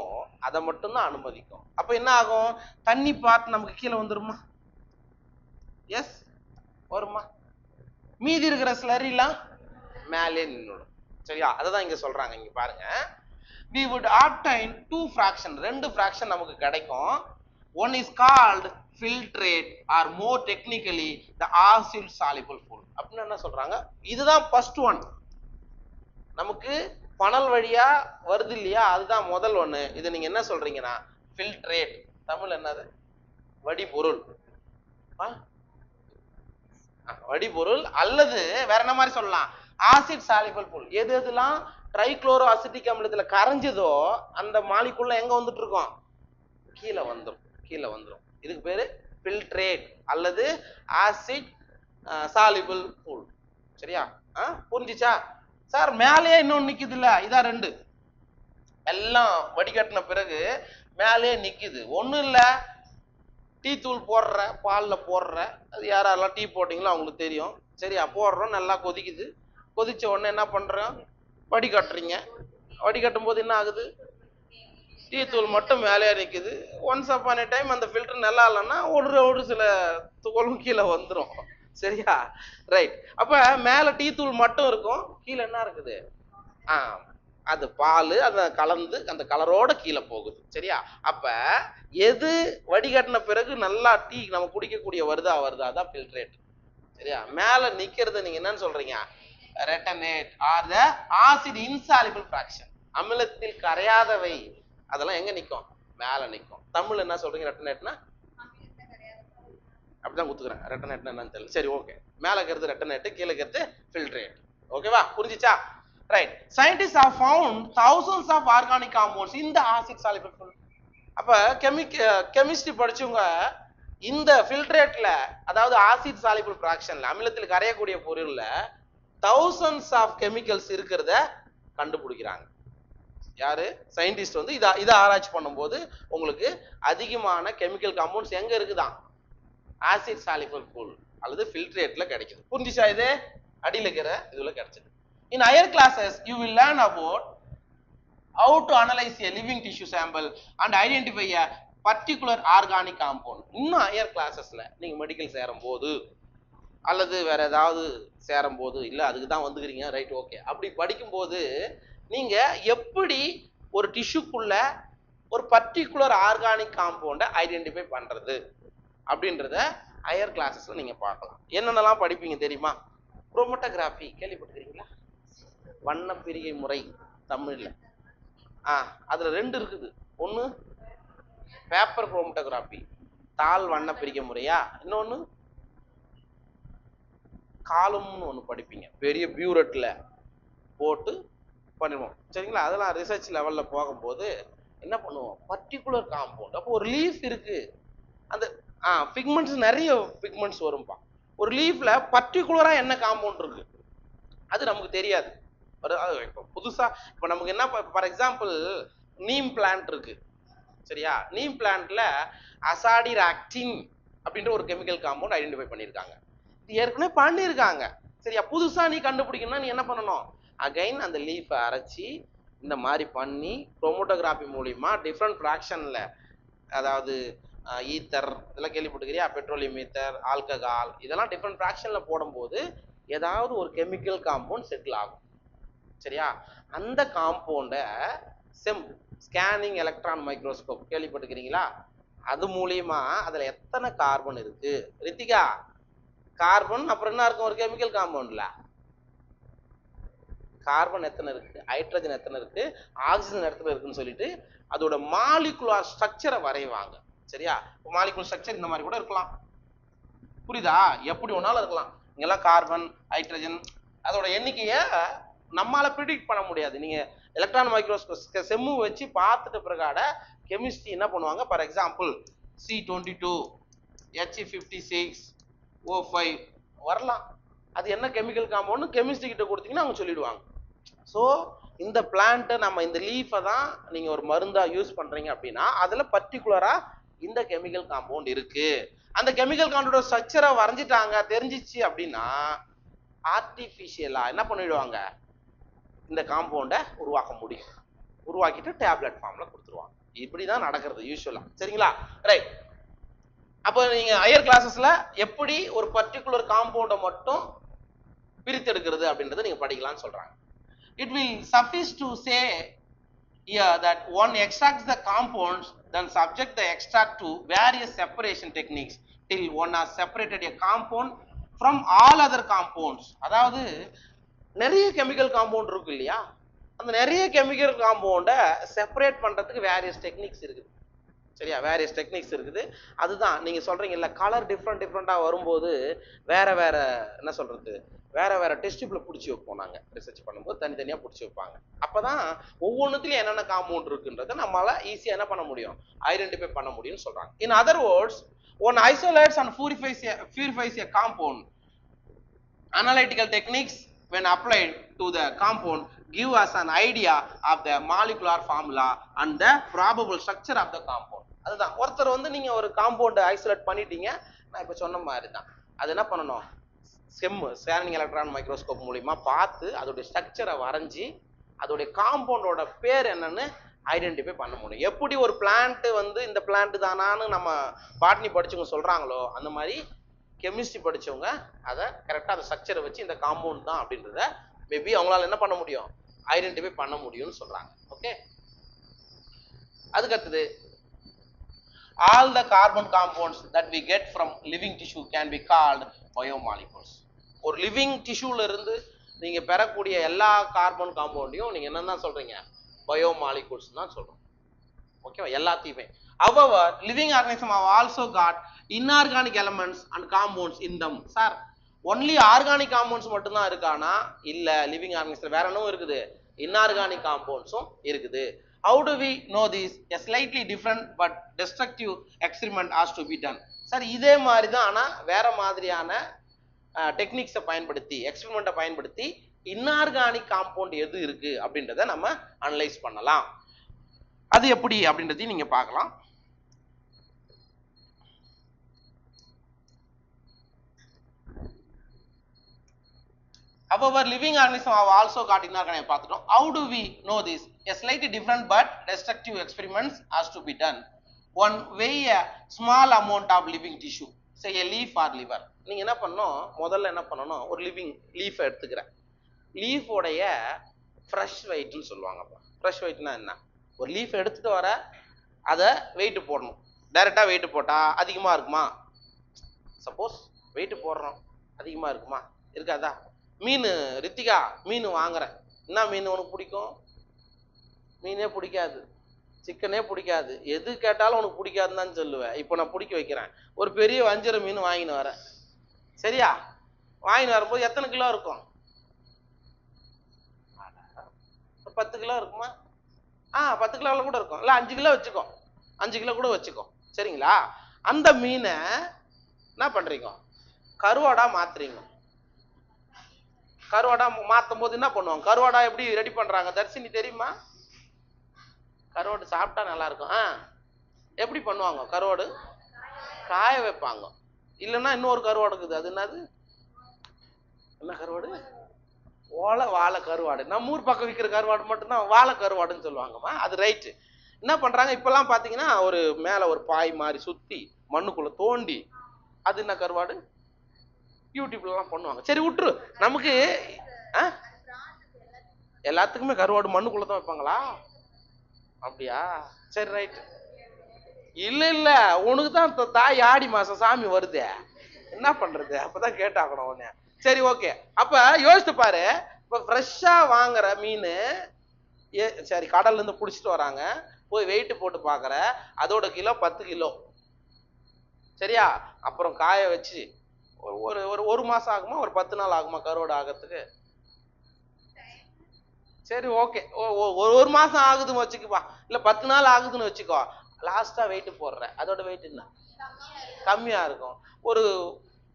அதை மட்டும்தான் அனுமதிக்கும். அப்ப என்ன ஆகும், தண்ணி பார்ட் நமக்கு கீழே வந்துருமா, எஸ் வருமா, மீதி இருக்கிற ஸ்லரிலாம் மேலே நின்னுடும். சரியா, அததான் இங்க சொல்றாங்க. இங்க பாருங்க, we would obtain two fraction, ரெண்டு fraction நமக்கு கிடைக்கும். One is called filtrate or more technically the acid soluble fluid. அப்படின்னு என்ன சொல்றாங்க, இதுதான் first one, நமக்கு பனல் வழியா வருது இல்லையா, அதுதான் முதல் ஒண்ணு. இது நீங்க என்ன சொல்றீங்கன்னா ஃபில்ட்ரேட், தமிழ் என்னது, வடிபொருள். வடிபொருள் அல்லது வேற என்ன மாதிரி சொல்லலாம், ஆசிட் சாலிபிள் பொருள். எது எதுலாம் ட்ரைக்ளோரோ அசிட்டிக் அமிலத்துல கரைஞ்சதோ அந்த மாலிகுள்ள எங்க வந்துட்டு இருக்கோம், கீழே வந்துடும், கீழே வந்துடும். இதுக்கு பேரு ஃபில்ட்ரேட் அல்லது ஆசிட் சாலிபிள் பொருள். சரியா, புரிஞ்சிச்சா சார்? மேலேயே இன்னொன்னு நிக்குது இல்ல, இதான் ரெண்டு, எல்லாம் வடிகட்டின பிறகு மேலேயே நிக்குது. ஒண்ணும் இல்ல, டீ தூள் போடுற, பாலில் போடுற, அது யாரெல்லாம் டீ போட்டிங்களோ அவங்களுக்கு தெரியும். சரியா, போடுறோம், நல்லா கொதிக்குது. கொதிச்ச உடனே என்ன பண்றோம், வடிகட்டுறீங்க. வடிகட்டும் போது என்ன ஆகுது, டீ தூள் மட்டும் மேலே நிற்குது. ஒன்ஸ் அப்பான் ஏ டைம் அந்த ஃபில்டர் நல்லா இல்லைன்னா ஒரு சில துகளும் கீழே வந்துடும். சரியா, ரைட். அப்ப மேல டீ தூள் மட்டும் இருக்கும், கீழே என்ன இருக்குது, அது பால், அதை கலந்து அந்த கலரோட கீழே போகுது. சரியா, அப்ப எது வடிகட்டின பிறகு நல்லா டீ நம்ம குடிக்கக்கூடிய வருதா அதான் ஃபில்ட்ரேட். சரியா, மேல நிக்கிறது நீங்க என்னன்னு சொல்றீங்க, retained are the acid insoluble fraction, அமிலத்தில் கரையாதவை. அதெல்லாம் எங்க நிக்கும், மேல நிக்கும். தமிழ் என்ன சொல்றீங்க, ரெட்டனேட்னா அப்படிதான் குத்துக்கிறேன். ரெட்டனேட்னா என்னன்னு தெரியல. சரி, ஓகே, மேல இருக்கிறது ரெட்டனேட், கீழே இருக்கிறது ஃபில்ட்ரேட். ஓகேவா, புரிஞ்சிச்சா? Right. Scientists have found thousands of organic compounds in the acid soluble fluid. அப்ப கெமிஸ்ட்ரி படிச்சவங்க இந்த ஃபில்ட்ரேட்ல, அதாவது ஆசிட் சாலிபிள் ஃபிராக்ஷன்ல, அமிலத்தில் கரையக்கூடிய பொருள்ல thousands of chemicals இருக்கிறத கண்டுபிடிக்கிறாங்க. யாரு, சயின்டிஸ்ட் வந்து இதை ஆராய்ச்சி பண்ணும்போது உங்களுக்கு அதிகமான கெமிக்கல் காம்பவுண்ட்ஸ் எங்க இருக்குதான், ஆசிட் சாலிபிள் fluid அல்லது ஃபில்ட்ரேட்ல கிடைக்குது. புரிஞ்சிச்சா? இது அடியில் இருக்கிற இதுல கிடைச்சது. In higher classes, you will learn about how to analyze a living tissue sample and identify a particular organic compound. இன்னும் ஹையர் கிளாஸஸ்ல நீங்க மெடிக்கல் சேரும் போது அல்லது வேற ஏதாவது சேரும் போது, இல்ல அதுக்கு தான் வந்துக்கிறீங்க, ரைட், ஓகே, அப்படி படிக்கும்போது நீங்க எப்படி ஒரு டிஷ்யூக்குள்ள ஒரு பர்டிகுலர் ஆர்கானிக் காம்பவுண்டை ஐடென்டிஃபை பண்றது அப்படின்றத ஹையர் கிளாஸஸ்ல நீங்க பார்க்கலாம். என்னென்னலாம் படிப்பீங்க தெரியுமா? குரோமட்டோகிராஃபி கேள்விப்பட்டிருக்கீங்களா? வண்ண பிரிகை முறை தமிழ்ல. அதுல ரெண்டு இருக்குது. ஒண்ணு பேப்பர் குரோமட்டோகிராஃபி, தாள் வண்ண பிரிகை முறையா, இன்னொன்னு காலம்னு ஒண்ணு படிப்பீங்க, பெரிய பியூரட்ல போட்டு பண்ணுவோம். சரிங்களா, அதெல்லாம் ரிசர்ச் லெவல்ல போகும்போது என்ன பண்ணுவோம், பர்டிகுலர் காம்பவுண்ட். அப்போ ஒரு லீஃப் இருக்கு, அந்த பிக்மெண்ட்ஸ், நிறைய பிக்மெண்ட்ஸ் வரும்பா. ஒரு லீஃப்ல பர்டிகுலரா என்ன காம்பவுண்ட் இருக்கு அது நமக்கு தெரியாது. புதுசா இப்ப நமக்கு என்ன, ஃபார் எக்ஸாம்பிள் நீம் பிளான்ட் இருக்கு. சரியா, நீம் பிளான்ட்ல அசாடிராக்டின் அப்படின்ற ஒரு கெமிக்கல் காம்பவுண்ட் ஐடென்டிஃபை பண்ணியிருக்காங்க. இது ஏற்கனவே பண்ணியிருக்காங்க. சரியா, புதுசா நீ கண்டுபிடிக்கணும்னா நீ என்ன பண்ணணும், அகைன் அந்த லீஃபை அரைச்சி இந்த மாதிரி பண்ணி குரோமட்டோகிராஃபி மூலியமா டிஃப்ரெண்ட் ஃபிராக்ஷன்ல, அதாவது ஈத்தர் இதெல்லாம் கேள்விப்பட்டுக்கிறியா, பெட்ரோலியம் ஈத்தர், ஆல்கஹால், இதெல்லாம் டிஃப்ரெண்ட் ஃபிராக்ஷன்ல போடும்போது ஏதாவது ஒரு கெமிக்கல் காம்பவுண்ட் செட்டில் ஆகும். சரியா, அந்த காம்பவுண்டை ஸ்கேனிங் எலக்ட்ரான் மைக்ரோஸ்கோப் கேள்விப்பட்டுக்கிறீங்களா, அது மூலியமா அதுல எத்தனை கார்பன் இருக்கு, ரித்திகா, கார்பன் அப்புறம் என்ன இருக்கும் ஒரு கெமிக்கல் காம்பவுண்ட்ல, கார்பன் எத்தனை இருக்கு, ஹைட்ரஜன் எத்தனை இருக்கு, ஆக்சிஜன் எத்தனை இருக்குன்னு சொல்லிட்டு அதோட மாலிகுலார் ஸ்ட்ரக்சரை வரைவாங்க. சரியா? மாலிகுலர் ஸ்ட்ரக்சர் இந்த மாதிரி கூட இருக்கலாம், புரியுதா? எப்படி ஒன்னாலும் இருக்கலாம். இங்கெல்லாம் கார்பன், ஹைட்ரஜன், அதோட எண்ணிக்கையை நம்மளால ப்ரிடிக்ட் பண்ண முடியாது. நீங்க எலக்ட்ரான் மைக்ரோஸ்கோப் செம்மு வச்சு பார்த்துட்ட பிறகாட கெமிஸ்ட்ரி என்ன பண்ணுவாங்க, for example C22 H56 O5 வரலாம். அது என்ன கெமிக்கல் காம்பவுண்ட் கெமிஸ்ட்ரி கிட்ட கொடுத்தீங்கன்னா அவங்க சொல்லிடுவாங்க. ஸோ இந்த பிளான்ட்டை நம்ம இந்த லீஃபை தான் நீங்க ஒரு மருந்தா யூஸ் பண்றீங்க அப்படின்னா அதுல பர்டிகுலரா இந்த கெமிக்கல் காம்பவுண்ட் இருக்கு. அந்த கெமிக்கல் காம்பவுண்டோட ஸ்ட்ரக்சரை வரைஞ்சிட்டாங்க, தெரிஞ்சிச்சு அப்படின்னா ஆர்டிஃபிஷியலா என்ன பண்ணிடுவாங்க, இந்த காம்பவுண்டை உருவாக்க முடியும். உருவாக்கிட்டு டேப்லெட் ஃபார்ம்ல கொடுத்துருவாங்க. இப்படிதான் நடக்கிறது யூஸ்வலா. சரிங்களா? ரைட். அப்போ நீங்க ஹையர் கிளாஸஸ்ல எப்படி ஒரு பர்டிகுலர் காம்பவுண்டை மட்டும் பிரித்தெடுக்கிறது அப்படின்றத நீங்க படிக்கலாம்னு சொல்றாங்க. It will suffice to say here that one extracts the compounds, then subject the extract to various separation techniques till one has separated a compound from all other compounds. அதாவது நிறைய chemical compound இருக்கு இல்லையா, அந்த நிறைய chemical காம்பவுண்டை separate பண்றதுக்கு various techniques இருக்குது. சரியா? Various techniques இருக்குது. அதுதான் நீங்க சொல்றீங்கல்ல, கலர் டிஃப்ரெண்டா வரும்போது வேற வேற என்ன சொல்றது, வேற வேற டெஸ்டிபிள் பிடிச்சி வைப்போம். நாங்க ரிசர்ச் பண்ணும்போது தனித்தனியா பிடிச்சி வைப்பாங்க. அப்பதான் ஒவ்வொன்றுத்துலயும் என்னென்ன காம்பவுண்ட் இருக்குன்றத நம்மளால ஈஸியா என்ன பண்ண முடியும், ஐடென்டிஃபை பண்ண முடியும்னு சொல்றாங்க. In other words, one isolates and purifies a compound. Analytical techniques when applied to the compound give us an idea of the molecular formula and the probable structure of the compound. அதுதான் ஒருத்தர் வந்து நீங்க ஒரு compound isolate பண்ணிட்டீங்க, நான் இப்ப சொன்ன மாதிரி தான் அது என்ன பண்ணணும், ஸ்கேனிங் எலக்ட்ரான் மைக்ரோஸ்கோப் மூலமா பார்த்து அதோட ஸ்ட்ரக்சரை வரைஞ்சி அதோடைய காம்பவுண்டோட பேர் என்னன்னு ஐடென்டிஃபை பண்ண முடியும். எப்படி ஒரு பிளான்ட் வந்து இந்த பிளான்ட் தானான்னு நம்ம பாட்னி படிச்சவங்க சொல்றாங்களோ அந்த மாதிரி கெமிஸ்ட்ரி படிச்சவங்க அதை கரெக்டா அந்த ஸ்ட்ரக்சரை வச்சு இந்த காம்பவுண்ட் தான் அப்படின்றத மேபி அவங்களால என்ன பண்ண முடியும், ஐடென்டிஃபை பண்ண முடியும்னு சொல்றாங்க. ஓகே. அதுக்கு அடுத்தது, all the carbon compounds that we get from living tissue can be called biomolecules. ஒரு லிவிங் டிஷ்யூல இருந்து நீங்க பெறக்கூடிய எல்லா கார்பன் காம்பவுண்டையும் நீங்க என்னன்னு சொல்றீங்க, பயோமாலிகூல்ஸ் தான் சொல்றோம். ஓகேவா? எல்லாத்தையுமே. However, living organisms have also got inorganic elements and compounds in them. Sir only organic compounds மட்டும் தான் இருக்கானா? இல்ல, லிவிங் ஆர்கனிசம்ல வேற என்னவும் இருக்குது, இன்ஆர்கானிக் காம்பவுண்ட்ஸும் இருக்குது. How do we know this? A slightly different but destructive experiment has to be done. Sir இதே மாதிரி தான், ஆனா வேற மாதிரியான டெக்னிக்ஸை பயன்படுத்தி, எக்ஸ்பெரிமெண்ட்டை பயன்படுத்தி இன்ஆர்கானிக் காம்பவுண்ட் எது இருக்கு அப்படின்றத நம்ம அனலைஸ் பண்ணலாம். அது எப்படி அப்படின்றதையும் நீங்க பார்க்கலாம். However, living organisms have also got inorganic பார்த்துட்டோம். How do we know this? A slightly different but destructive experiments has to be done. One, weigh a small amount of living tissue, say a leaf or liver. நீங்க என்ன பண்ணணும், முதல்ல என்ன பண்ணணும், ஒரு living leaf எடுத்துக்கிறேன். லீஃபோடைய fresh வெயிட்னு சொல்லுவாங்கப்பா. Fresh வெயிட்னா என்ன, ஒரு லீஃப் எடுத்துட்டு வர அதை வெயிட் போடணும். டைரக்டா வெயிட் போட்டா அதிகமா இருக்குமா? சப்போஸ் வெயிட் போடுறோம், அதிகமா இருக்குமா? இருக்காதா? மீன், ரித்திகா மீன் வாங்குறேன், என்ன மீன் உனக்கு பிடிக்கும்? மீனே பிடிக்காது, சிக்கனே பிடிக்காது, எது கேட்டாலும் உனக்கு பிடிக்காதுன்னு தான் சொல்லுவேன். இப்போ நான் பிடிக்க வைக்கிறேன், ஒரு பெரிய வஞ்சர மீன் வாங்கின்னு வரேன். சரியா? வாங்கின்னு வரும்போது எத்தனை கிலோ இருக்கும்? 10 கிலோ இருக்குமா? 10 கிலோல கூட இருக்கும். இல்ல 5 கிலோ வச்சுக்கோ, 5 கிலோ கூட வச்சுக்கோ. சரிங்களா? அந்த மீனை என்ன பண்றீங்க, கருவாடா மாத்துறீங்க. கருவாடா மாத்தும் போது என்ன பண்ணுவாங்க, கருவாடா எப்படி ரெடி பண்றாங்க தர்சினி தெரியுமா? கருவாடு சாப்பிட்டா நல்லா இருக்கும். எப்படி பண்ணுவாங்க, கருவாடு காய வைப்பாங்க. இல்லைன்னா இன்னொரு கருவாடு இருக்குது, அது என்னது, என்ன கருவாடு? வாழை கருவாடு. நம்ம ஊர் பக்கம் விற்கிற கருவாடு மட்டும்தான் வாழை கருவாடுன்னு சொல்லுவாங்கம்மா. அது ரைட்டு. என்ன பண்றாங்க இப்பெல்லாம் பாத்தீங்கன்னா, ஒரு மேல ஒரு பாய் மாதிரி சுத்தி மண்ணுக்குள்ள தோண்டி, அது என்ன கருவாடு யூடியூப்ல எல்லாம் பண்ணுவாங்க. சரி விட்டுரு, நமக்கு எல்லாத்துக்குமே கருவாடு மண்ணுக்குள்ள தான் வைப்பாங்களா? அப்படியா? சரி ரைட். இல்ல உனக்கு தான் தாய் ஆடி மாசம் சாமி வருது, என்ன பண்றது? அப்பதான் கேட்டாக்கணும் உன்ன. சரி ஓகே. அப்ப யோசித்து பாரு, இப்ப ஃப்ரெஷ்ஷா வாங்குற மீன் சரி கடல்ல இருந்து புடிச்சிட்டு வராங்க, போய் வெயிட் போட்டு பாக்குற, அதோட கிலோ 10 கிலோ. சரியா? அப்புறம் காய வச்சு ஒரு ஒரு மாசம் ஆகுமா, ஒரு 10 நாள் ஆகுமா கருவாடு ஆகிறதுக்கு? சரி ஓகே, ஒரு மாசம் ஆகுதுன்னு வச்சுக்கப்பா, இல்ல 10 நாள் ஆகுதுன்னு வச்சுக்கோ. லாஸ்டா வெயிட் போடுற, அதோட வெயிட் என்ன? கம்மியா இருக்கும். ஒரு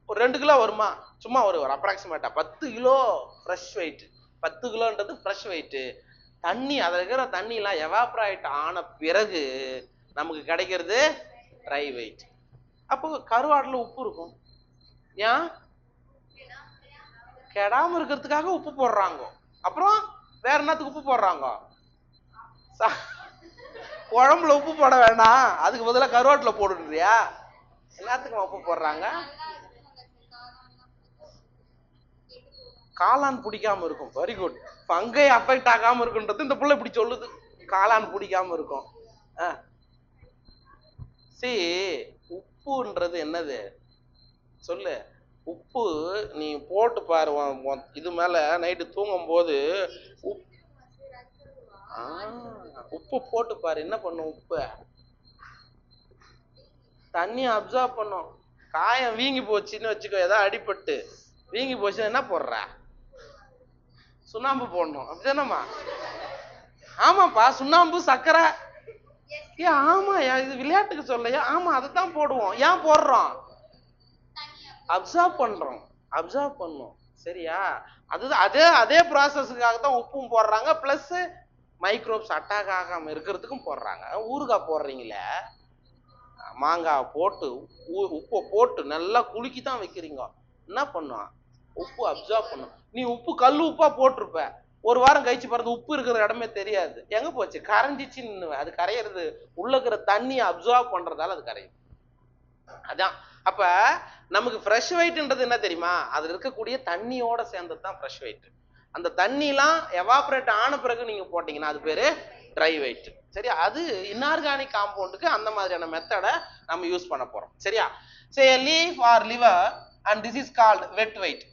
ஒரு 2 கிலோ வருமா? சும்மா ஒரு அப்ராக்சிமேட்டா 10 கிலோ ஃப்ரெஷ் வெயிட். 10 கிலோன்றது ஃப்ரெஷ் வெயிட். தண்ணி, அதுல இருக்கிற தண்ணி எல்லாம் எவாப்ரேட் ஆன பிறகு நமக்கு கிடைக்கிறது ட்ரை வெயிட். அப்போ கருவாடுல உப்பு இருக்கும். ஏன்? கெடாம இருக்கிறதுக்காக உப்பு போடுறாங்க. அப்புறம் வேற என்னத்துக்கு உப்பு போடுறாங்க? குழம்புல உப்பு போட வேண்டாம், அதுக்கு பதிலாக கருவாட்டுல போடுறியா? எல்லாத்துக்கும் உப்பு போடுறாங்க. காளான் பிடிக்காம இருக்கும். Very good. ஃபங்கை அஃபெக்ட் ஆகாம இருக்குன்றது இந்த புள்ள இப்படி சொல்லுது. காளான் பிடிக்காம இருக்கும். சரி, உப்புன்றது என்னது சொல்லு. உப்பு நீ போட்டு பாரு, இது மேல நைட்டு தூங்கும் போது உப்பு போட்டு பாரு, என்ன பண்ணும்? உப்பு தண்ணி அப்சர்வ் பண்ணும். காயம் வீங்கி போச்சுன்னு வச்சுக்கோ, ஏதாவது அடிபட்டு வீங்கி போச்சுன்னா என்ன போடுற? சுண்ணாம்பு போடணும், அப்படிதானம்மா? ஆமாப்பா, சுண்ணாம்பு சர்க்கரை. ஆமா, இது விளையாட்டுக்கு சொல்லையா? ஆமா, அதைத்தான் போடுவோம். ஏன் போடுறோம்? அப்சர்வ் பண்றோம், அப்சர்வ் பண்ணும். சரியா? அதுதான் அதே அதே ப்ராசஸுக்காக தான் உப்பும் போடுறாங்க. பிளஸ் மைக்ரோப்ஸ் அட்டாக் ஆகாம இருக்கிறதுக்கும் போடுறாங்க. ஊறுகாய் போடுறீங்களே, மாங்காய் போட்டு உப்பை போட்டு நல்லா குலுக்கி தான் வைக்கிறீங்க. என்ன பண்ணும்? உப்பு அப்சர்வ் பண்ணும். நீ உப்பு கல் உப்பா போட்டிருப்ப, ஒரு வாரம் கழிச்சு பாருங்க உப்பு இருக்கிற இடமே தெரியாது. எங்க போச்சு? கரைஞ்சிச்சுன்னு. அது கரையிறது உள்ள இருக்கிற தண்ணியை அப்சர்வ் பண்றதால அது கரையும். அதான். அப்ப நமக்கு ஃப்ரெஷ் வெயிட்ன்றது என்ன தெரியுமா? அதுல இருக்கக்கூடிய தண்ணியோட சேர்ந்தது தான் ஃப்ரெஷ் வெயிட். அந்த தண்ணிலாம் எவாபரேட் ஆன பிறகு நீங்க போட்டீங்கன்னா அது பேரு ட்ரை வெயிட். சரியா? அது இன்ஆர்கானிக் காம்பவுண்டுக்கு அந்த மாதிரியான மெத்தடை நம்ம யூஸ் பண்ண போறோம். சரியா? Say leaf or liver and this is called wet weight.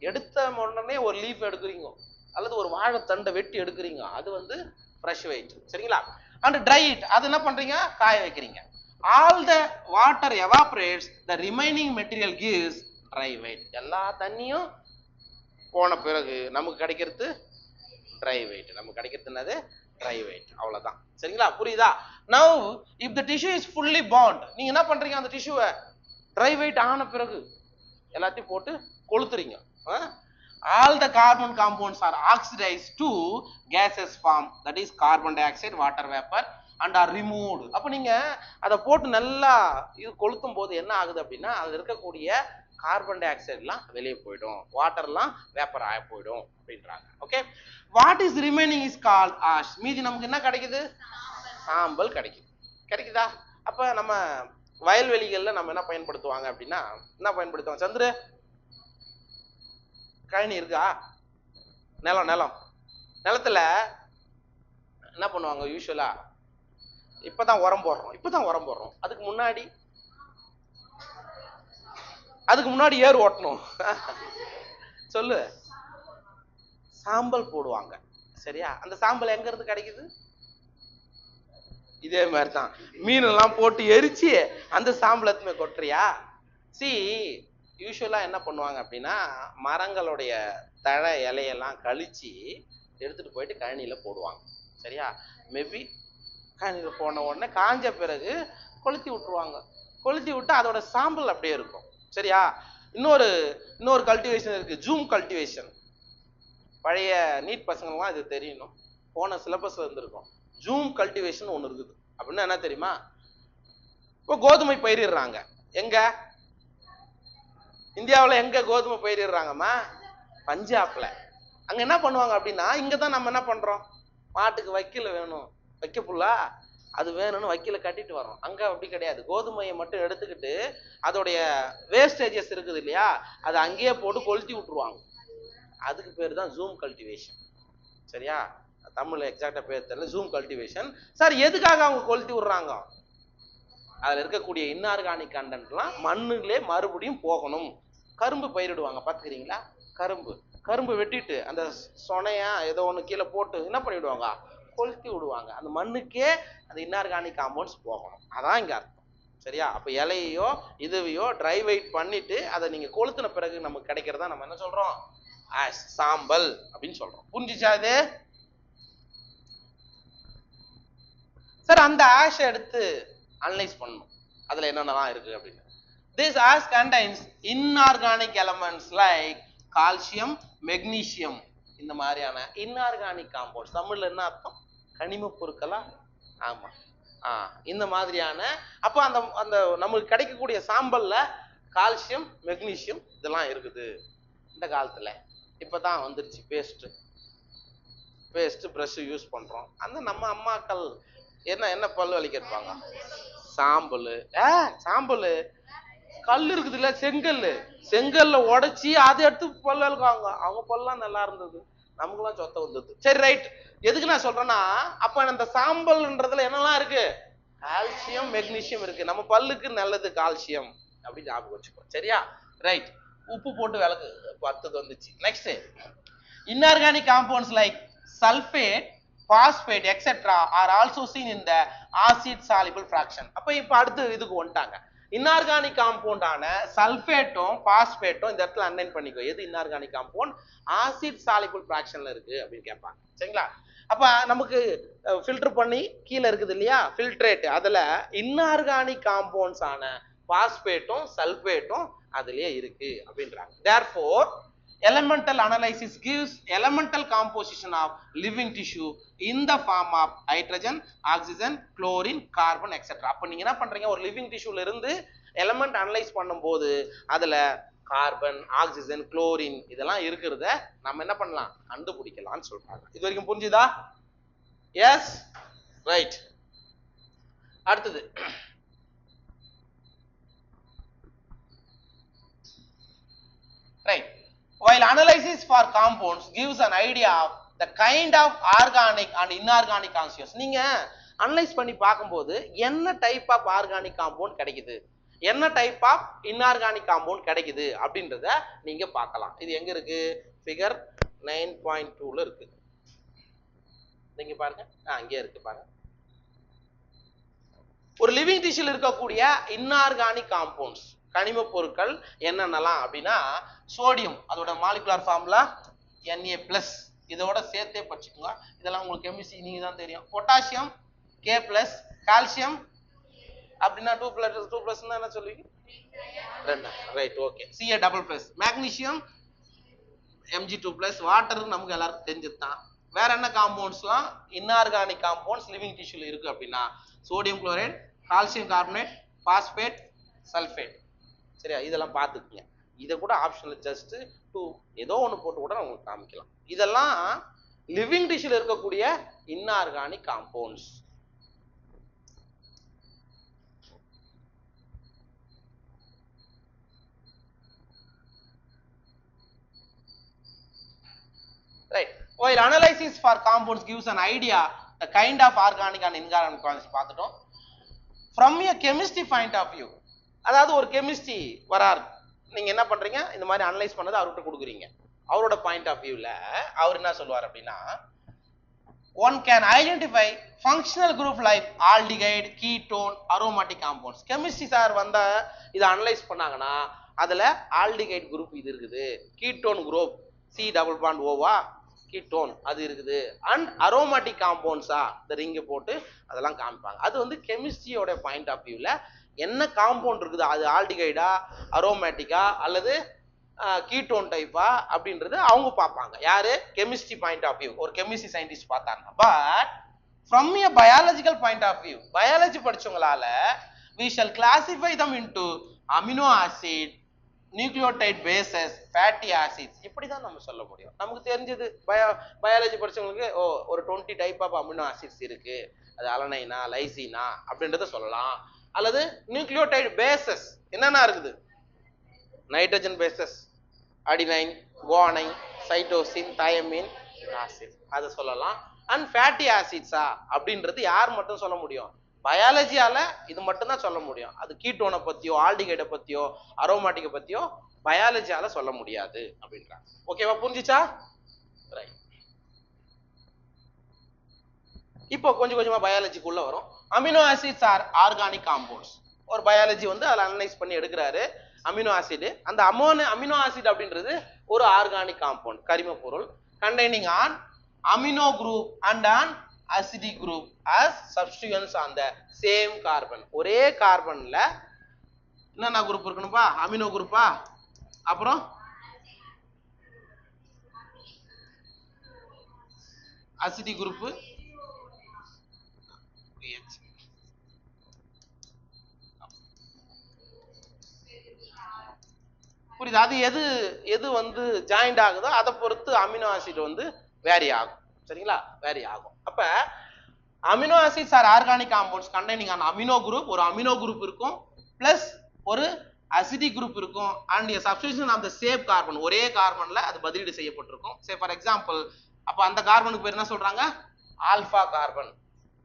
எடுத்த உடனே ஒரு லீஃப் எடுக்கிறீங்க அல்லது ஒரு வாழைத்தண்டை வெட்டி எடுக்கிறீங்க, அது வந்து ஃப்ரெஷ் வெயிட். சரிங்களா? அண்ட் ட்ரை இட், அது என்ன பண்றீங்க? காய வைக்கிறீங்க. All the water evaporates, the remaining material gives dry weight. எல்லா தண்ணியும் போன பிறகு நமக்கு கிடைக்கிறது dry weight. நமக்கு கிடைக்கிறது என்னது? dry weight. அவ்வளவுதான். சரிங்களா? புரியுதா? Now if the tissue is fully bound, நீங்க என்ன பண்றீங்க? அந்த டிஷ்யூவை dry weight ஆன பிறகு எல்லாத்தையும் போட்டு கொளுத்துறீங்க. All the carbon compounds are oxidized to gases form, that is carbon dioxide, water vapor and are removed. அப்ப நீங்க அதை போட்டு நல்லா இது கொளுத்தும் போது என்ன ஆகுது அப்படின்னா, அதுல இருக்கக்கூடிய கார்பன் டை ஆக்சைடு எல்லாம் வெளியே போயிடும், வாட்டர் எல்லாம் வேப்பர் ஆகி போயிடும் அப்படின்றாங்க. Okay, what is remaining is called ash. மீதி நமக்கு என்ன கிடைக்குது? சாம்பல் கிடைக்குது. கிடைக்குதா? அப்ப நம்ம வயல்வெளிகள்ல நம்ம என்ன பயன்படுத்துவாங்க அப்படின்னா, என்ன பயன்படுத்துவாங்க? சந்திர கழனி இருக்கா? நிலத்துல என்ன பண்ணுவாங்க யூஸ்வலா? இப்பதான் உரம் போடுறோம். அதுக்கு முன்னாடி ஏர் ஓட்டணும். சொல்லு. சாம்பல் போடுவாங்க. சரியா? அந்த சாம்பல் எங்க இருந்து கிடைக்குது? இதே மாதிரிதான் மீன் எல்லாம் போட்டு எரிச்சு அந்த சாம்பலத்துமே கொட்டுறியா? சி யூஸ்வலா என்ன பண்ணுவாங்க அப்படின்னா, மரங்களுடைய தழை இலையெல்லாம் கழிச்சு எடுத்துட்டு போயிட்டு கழனியில போடுவாங்க. சரியா? மேபி கழனியில போன உடனே காஞ்ச பிறகு கொளுத்தி விட்டுருவாங்க. கொளுத்தி விட்டு அதோட சாம்பல் அப்படியே இருக்கும். சரியா? இன்னொரு கல்டிவேஷன் இருக்கு, ஜூம் கல்டிவேஷன். பழைய நீட் பசங்கள்லாம் இது தெரியணும், போன சிலபஸ்ல இருந்திருக்கும். ஜூம் கல்டிவேஷன் ஒன்று இருக்குது. அப்படின்னா என்ன தெரியுமா? இப்போ கோதுமை பயிரிடுறாங்க. எங்க இந்தியாவில் எங்க கோதுமை பயிரிடுறாங்கம்மா? பஞ்சாப்ல. அங்க என்ன பண்ணுவாங்க அப்படின்னா, இங்கதான் நம்ம என்ன பண்றோம்? மாட்டுக்கு வைக்கல வேணும், வைக்க புல்லா அது வேணும்னு வைக்கல கட்டிட்டு வரோம். அங்க அப்படி கிடையாது. கோதுமையை மட்டும் எடுத்துக்கிட்டு அதோடைய வேஸ்டேஜஸ் இருக்குது இல்லையா, அதை அங்கேயே போட்டு கொளுத்தி விட்டுருவாங்க. அதுக்கு பேர் தான் ஜூம் கல்டிவேஷன். சரியா? தமிழ்ல எக்ஸாக்டா பேர் தெரியல, ஜூம் கல்டிவேஷன். சார் எதுக்காக அவங்க கொளுத்தி விடுறாங்க? அதுல இருக்கக்கூடிய இன்ஆர்கானிக் கண்டென்ட்லாம் மண்ணுலே மறுபடியும் போகணும். கரும்பு பயிரிடுவாங்க, பாத்துக்கிறீங்களா? கரும்பு வெட்டிட்டு அந்த சொனையா ஏதோ ஒண்ணு கீழே போட்டு என்ன பண்ணிவிடுவாங்க, கொளுத்தி விடுவாங்க. அந்த மண்ணுக்கே அந்த இன்ஆர்கானிக் காம்பவுண்ட்ஸ் போகணும். அதான் இங்க அர்த்தம். சரியா? அப்ப இலையோ இதுவையோ ட்ரை வெயிட் பண்ணிட்டு அதை நீங்க கொளுத்தின பிறகு நமக்கு கிடைக்கிறதா நம்ம என்ன சொல்றோம், ஆஷ், சாம்பல் அப்படின்னு சொல்றோம். புரிஞ்சுச்சா இது? சார் அந்த ஆஷ் எடுத்து அனலைஸ் பண்ணணும், அதுல என்னென்னலாம் இருக்கு அப்படின்னு. This ash contains inorganic elements like calcium, magnesium. இந்த மாதிரியான இன்ஆர்கானிக் காம்பவுண்ட்ஸ், தமிழ்ல என்ன அர்த்தம், கனிம பொருட்களா? ஆமா. இந்த மாதிரியான அப்ப அந்த அந்த நமக்கு கிடைக்கக்கூடிய சாம்பல்ல கால்சியம், மெக்னீசியம் இதெல்லாம் இருக்குது. இந்த காலத்துல இப்பதான் வந்துருச்சு பேஸ்ட் பிரஷ் யூஸ் பண்றோம். அந்த நம்ம அம்மாக்கள் என்ன பல்லு வலிக்கிருப்பாங்க, சாம்பல் கல் இருக்குது இல்ல, செங்கல்ல உடைச்சி அதை எடுத்து பல்லு விளக்குவாங்க. அவங்க பல்லாம் நல்லா இருந்தது, நமக்குலாம் சொத்த வந்தது. சரி ரைட், எதுக்கு நான் சொல்றேன்னா, அப்ப அந்த சாம்பல்ன்றதுல என்னெல்லாம் இருக்கு, கால்சியம், மெக்னீசியம் இருக்கு. நம்ம பல்லுக்கு நல்லது கால்சியம் அப்படின்னு ஞாபகம் வச்சுக்கோ. சரியா? ரைட். உப்பு போட்டு விளக்கு 10 வந்துச்சு. Next, inorganic compounds like sulphate, phosphate etcetera are also scene in the acid soluble fraction. அப்ப இப்ப அடுத்து இதுக்கு வந்துட்டாங்க. இன்ஆர்கானிக் காம்பவுண்டான சல்பேட்டும் பாஸ்பேட்டும் இந்த இடத்துல அன்லைன் பண்ணிக்கோ. எது இன்ஆர்கானிக் காம்பவுண்ட்? ஆசிட் சாலிபிள் ஃபிராக்ஷன்ல இருக்கு அப்படின்னு கேட்பாங்க. சரிங்களா? அப்ப நமக்கு ஃபில்டர் பண்ணி கீழே இருக்குது இல்லையா ஃபில்ட்ரேட், அதுல இன்ஆர்கானிக் காம்பவுண்ட்ஸ் ஆன பாஸ்பேட்டும் சல்பேட்டும் அதுலயே இருக்கு அப்படின்றாங்க. therefore elemental analysis gives elemental composition of living tissue in the form of hydrogen, oxygen, chlorine, carbon etc. அப்ப நீங்க என்ன பண்றீங்க, ஒரு லிவிங் டிஷ்யூல இருந்து எலிமெண்ட் அனலைஸ் பண்ணும்போது அதுல கார்பன், ஆக்சிஜன், குளோரின் இதெல்லாம் இருக்கிறத நம்ம என்ன பண்ணலாம், கண்டுபிடிக்கலாம்னு சொல்றாங்க. இது வரைக்கும் புரிஞ்சுதா? Yes, right. அடுத்தது right. While analysis for compounds gives an idea of the kind of organic and inorganic constituents, நீங்க அனலைஸ் பண்ணி பார்க்கும்போது என்ன டைப் ஆஃப் ஆர்கானிக் காம்பவுண்ட் கிடைக்குது, என்ன டைப் ஆஃப் இன்ஆர்கானிக் காம்பவுண்ட் கிடைக்குது அப்படின்றத நீங்க பார்க்கலாம். இது எங்க இருக்கு, ஃபிகர் 9.2ல இருக்கு. நீங்க பாருங்க, அங்கே இருக்கு பாருங்க. ஒரு லிவிங் டிஷ்யூல இருக்கக்கூடிய இன்ஆர்கானிக் காம்பவுண்ட்ஸ் கனிம பொருட்கள் என்னென்னலாம் அப்படின்னா, சோடியம் அதோட மாலிகுலர் ஃபார்முலா Na+, இதோட சேர்த்தே படிச்சுக்கோங்க. இதெல்லாம் உங்களுக்கு கெமிஸ்ட்ரி நீங்க தான் தெரியும். பொட்டாசியம் K+, கால்சியம் அப்படின்னா 2+ என்ன சொல்லுவீங்க, 2. Right, okay. Ca++. Magnesium Mg2+. Water நமக்கு எல்லாருக்கும் தெரிஞ்சது தான். வேற என்ன காம்பவுண்ட்ஸ்லாம் இன்ஆர்கானிக் காம்பவுண்ட்ஸ் லிவிங் டிஷ்யூல இருக்கு அப்படின்னா, sodium chloride, calcium carbonate, phosphate, sulphate. சரியா? இதெல்லாம் பார்த்துக்குங்க. இதை கூட ஆப்ஷன்ல ஜஸ்ட் ஏதோ ஒன்று போட்டு கூட உங்களுக்கு காமிக்கலாம். இதெல்லாம் லிவிங் டிஷ்யூல இருக்கக்கூடிய inorganic compounds. Right. While analysis for compounds gives an idea the kind of organic and inorganic compounds பார்த்துட்டோம். From a chemistry point of view, அதாவது ஒரு கெமிஸ்ட்ரி வராரு, நீங்க என்ன பண்றீங்க, இந்த மாதிரி அனலைஸ் பண்ணதை அவர்கிட்ட கொடுக்குறீங்க. அவரோட பாயிண்ட் ஆஃப் வியூல அவர் என்ன சொல்லுவார் அப்படின்னா, one can identify functional group like aldehyde, ketone, aromatic compounds. Chemistry sir வந்தா இதை அனலைஸ் பண்ணாங்கன்னா அதுல ஆல்டிகைட் குரூப் இது இருக்குது, கீட்டோன் குரூப் C++O கீட்டோன் அது இருக்குது, அண்ட் அரோமாட்டிக் காம்பவுண்ட்ஸா இந்த ரிங்க போட்டு அதெல்லாம் காமிப்பாங்க. அது வந்து கெமிஸ்ட்ரியோட பாயிண்ட் ஆஃப் வியூல என்ன காம்பவுண்ட் இருக்குது, அது ஆல்டிகைடா, அரோமேட்டிக்கா அல்லது கீட்டோன் டைப்பா அப்படின்றது அவங்க பார்ப்பாங்க. யாரு, கெமிஸ்ட்ரி பாயிண்ட் ஆஃப் வியூ, ஒரு கெமிஸ்ட்ரி சயின்டிஸ்ட் பார்த்தாங்க. But from a biological point of view, biology படிச்சவங்களால we shall classify them into amino acid, nucleotide bases, fatty acids, இப்படி தான் நம்ம சொல்ல முடியும். நமக்கு தெரிஞ்சது பயாலஜி படிச்சவங்களுக்கு ஒரு 20 டைப் ஆஃப் அமினோ ஆசிட்ஸ் இருக்கு, அது அலனைனா, லைசினா அப்படின்றத சொல்லலாம். அல்லது நியூக்ளியோடைட் பேசஸ் என்னென்ன இருக்குது, nitrogen bases, adenine, guanine, cytosine, thymine, acid, அதை சொல்லலாம். அண்ட் ஃபேட்டி ஆசிட்ஸா அப்படின்றது யார் மட்டும் சொல்ல முடியும், பயாலஜியால இது மட்டும் தான் சொல்ல முடியும். அது கீட்டோனை பத்தியோ ஆல்டிகைடை பத்தியோ அரோமாட்டிக்கை பத்தியோ பயாலஜியால சொல்ல முடியாது அப்படின்றாங்க. ஓகேவா, புரிஞ்சுச்சா? ரைட். இப்போ கொஞ்சம் கொஞ்சமா பயாலஜிக்குள்ள வரும். Amino acids R organic compounds. ஒரு பயாலஜி வந்து அதில் அனலைஸ் பண்ணி எடுக்கிறாரு அமினோ ஆசிட். அந்த அமினோ ஆசிட் அப்படின்றது ஒரு ஆர்கானிக் காம்பவுண்ட், கரிம பொருள், containing on amino group and on acidic group as substituents on the same carbon. ஒரே கார்பன்ல என்னென்ன குரூப் இருக்கணும்பா? அமினோ குரூப்பா, அப்புறம் அசிடிக் குரூப், புரியுது? அது எது எது வந்து ஜாயிண்ட் ஆகுதோ அதை பொறுத்து அமினோ ஆசிட் வந்து வேரி ஆகும். சரிங்களா, வேரி ஆகும். அப்ப amino acids R organic compounds containing on amino group. ஒரு அமினோ குரூப் இருக்கும், பிளஸ் ஒரு அசிடிக் குரூப் இருக்கும், and a substitution of the same carbon. ஒரே கார்பன்ல அது பதிலீடு செய்யப்பட்டிருக்கும். சே ஃபார் எக்ஸாம்பிள், அப்ப அந்த கார்பனுக்கு பேர் என்ன சொல்றாங்க? Alpha carbon.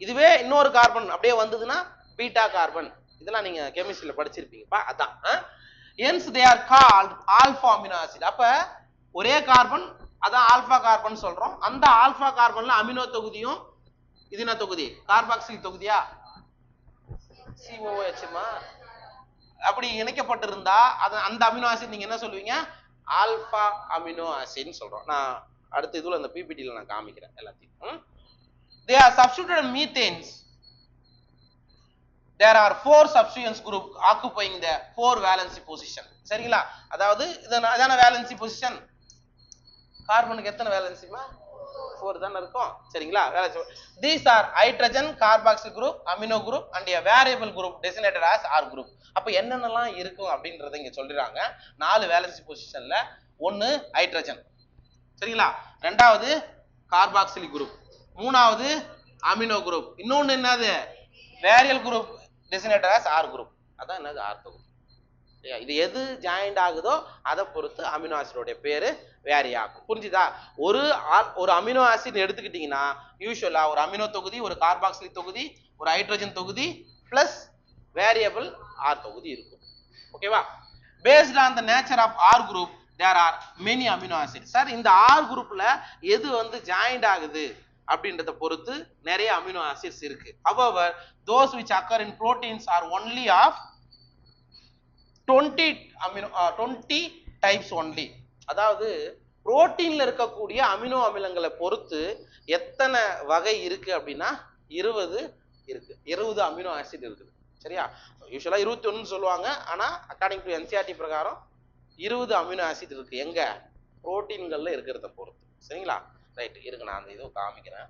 இதுவே இன்னொரு கார்பன் அப்படியே வந்ததுன்னா பீட்டா கார்பன். இதெல்லாம் நீங்க கெமிஸ்ட்ரியில படிச்சிருப்பீங்கப்பா. அதான் hence they are called alpha amino acid. அப்ப ஒரே கார்பன், அதான் ஆல்பா கார்பன் சொல்றோம். அந்த ஆல்பா கார்பன்ல அமினோ தொகுதியும், இது என்ன தொகுதி? கார்பாக்சில் தொகுதியா, COOH அப்படி இணைக்கப்பட்டிருந்தா அந்த அமினோ ஆசிட் நீங்க என்ன சொல்லுவீங்க? ஆல்பா அமினோ ஆசிட்னு சொல்றோம். நான் அடுத்த இதுல அந்த பிபிடில நான் காமிக்கிறேன் எல்லாத்தையும். they are substituted methanes. there are 4 substituents group occupying the 4 valency position. சரிங்களா, அதாவது இதான வேலன்சி பொசிஷன். கார்பனுக்கு எத்தனை வேலன்சிமா? 4 தான இருக்கும். சரிங்களா, these are hydrogen carboxyl group, amino group and a variable group designated as R group. அப்ப என்னென்னலாம் இருக்கும் அப்படின்றத இங்க சொல்றாங்க. 4 வேலன்சி பொசிஷன்ல ஒன்னு ஹைட்ரஜன், சரிங்களா, ரெண்டாவது கார்பாக்சிலிக் குரூப், மூணாவது அமினோ குரூப், இன்னொன்னு என்னது? வேரியல் group designated as R group. அதான் என்னது? ஆர் தொகுதி. இது எது ஜாயிண்ட் ஆகுதோ அதை பொறுத்து அமினோ ஆசிடோட பேரு வேரி ஆகும். புரிஞ்சுதா? ஒரு அமினோ ஆசிட் எடுத்துக்கிட்டீங்கன்னா யூசுவலா ஒரு அமினோ தொகுதி, ஒரு கார்பாக்சிலிக் தொகுதி, ஒரு ஹைட்ரஜன் தொகுதி பிளஸ் வேரியபிள் ஆர் தொகுதி இருக்கும். ஓகேவா? Based on the nature of R group there are many amino acid. Sir, இந்த ஆர் குரூப்ல எது வந்து ஜாயிண்ட் ஆகுது அப்படின்றத பொறுத்து நிறைய அமினோ ஆசிட்ஸ் இருக்கு. however those which occur in proteins are only of 20 types only. அதாவது புரோட்டீன்ல இருக்கக்கூடிய அமினோ அமிலங்களை பொறுத்து எத்தனை வகை இருக்கு அப்படின்னா 20 இருக்கு. 20 அமினோ ஆசிட் இருக்குது. சரியா, யூசுவலா 21 சொல்லுவாங்க, ஆனா அக்கார்டிங் டு என்சிஆர்டி பிரகாரம் 20 அமினோ ஆசிட் இருக்கு. எங்க? புரோட்டீன்கள்ல இருக்கிறத பொறுத்து. சரிங்களா, ரைட். இருக்கு, நான் அந்த இதுவும் காமிக்கிறேன்.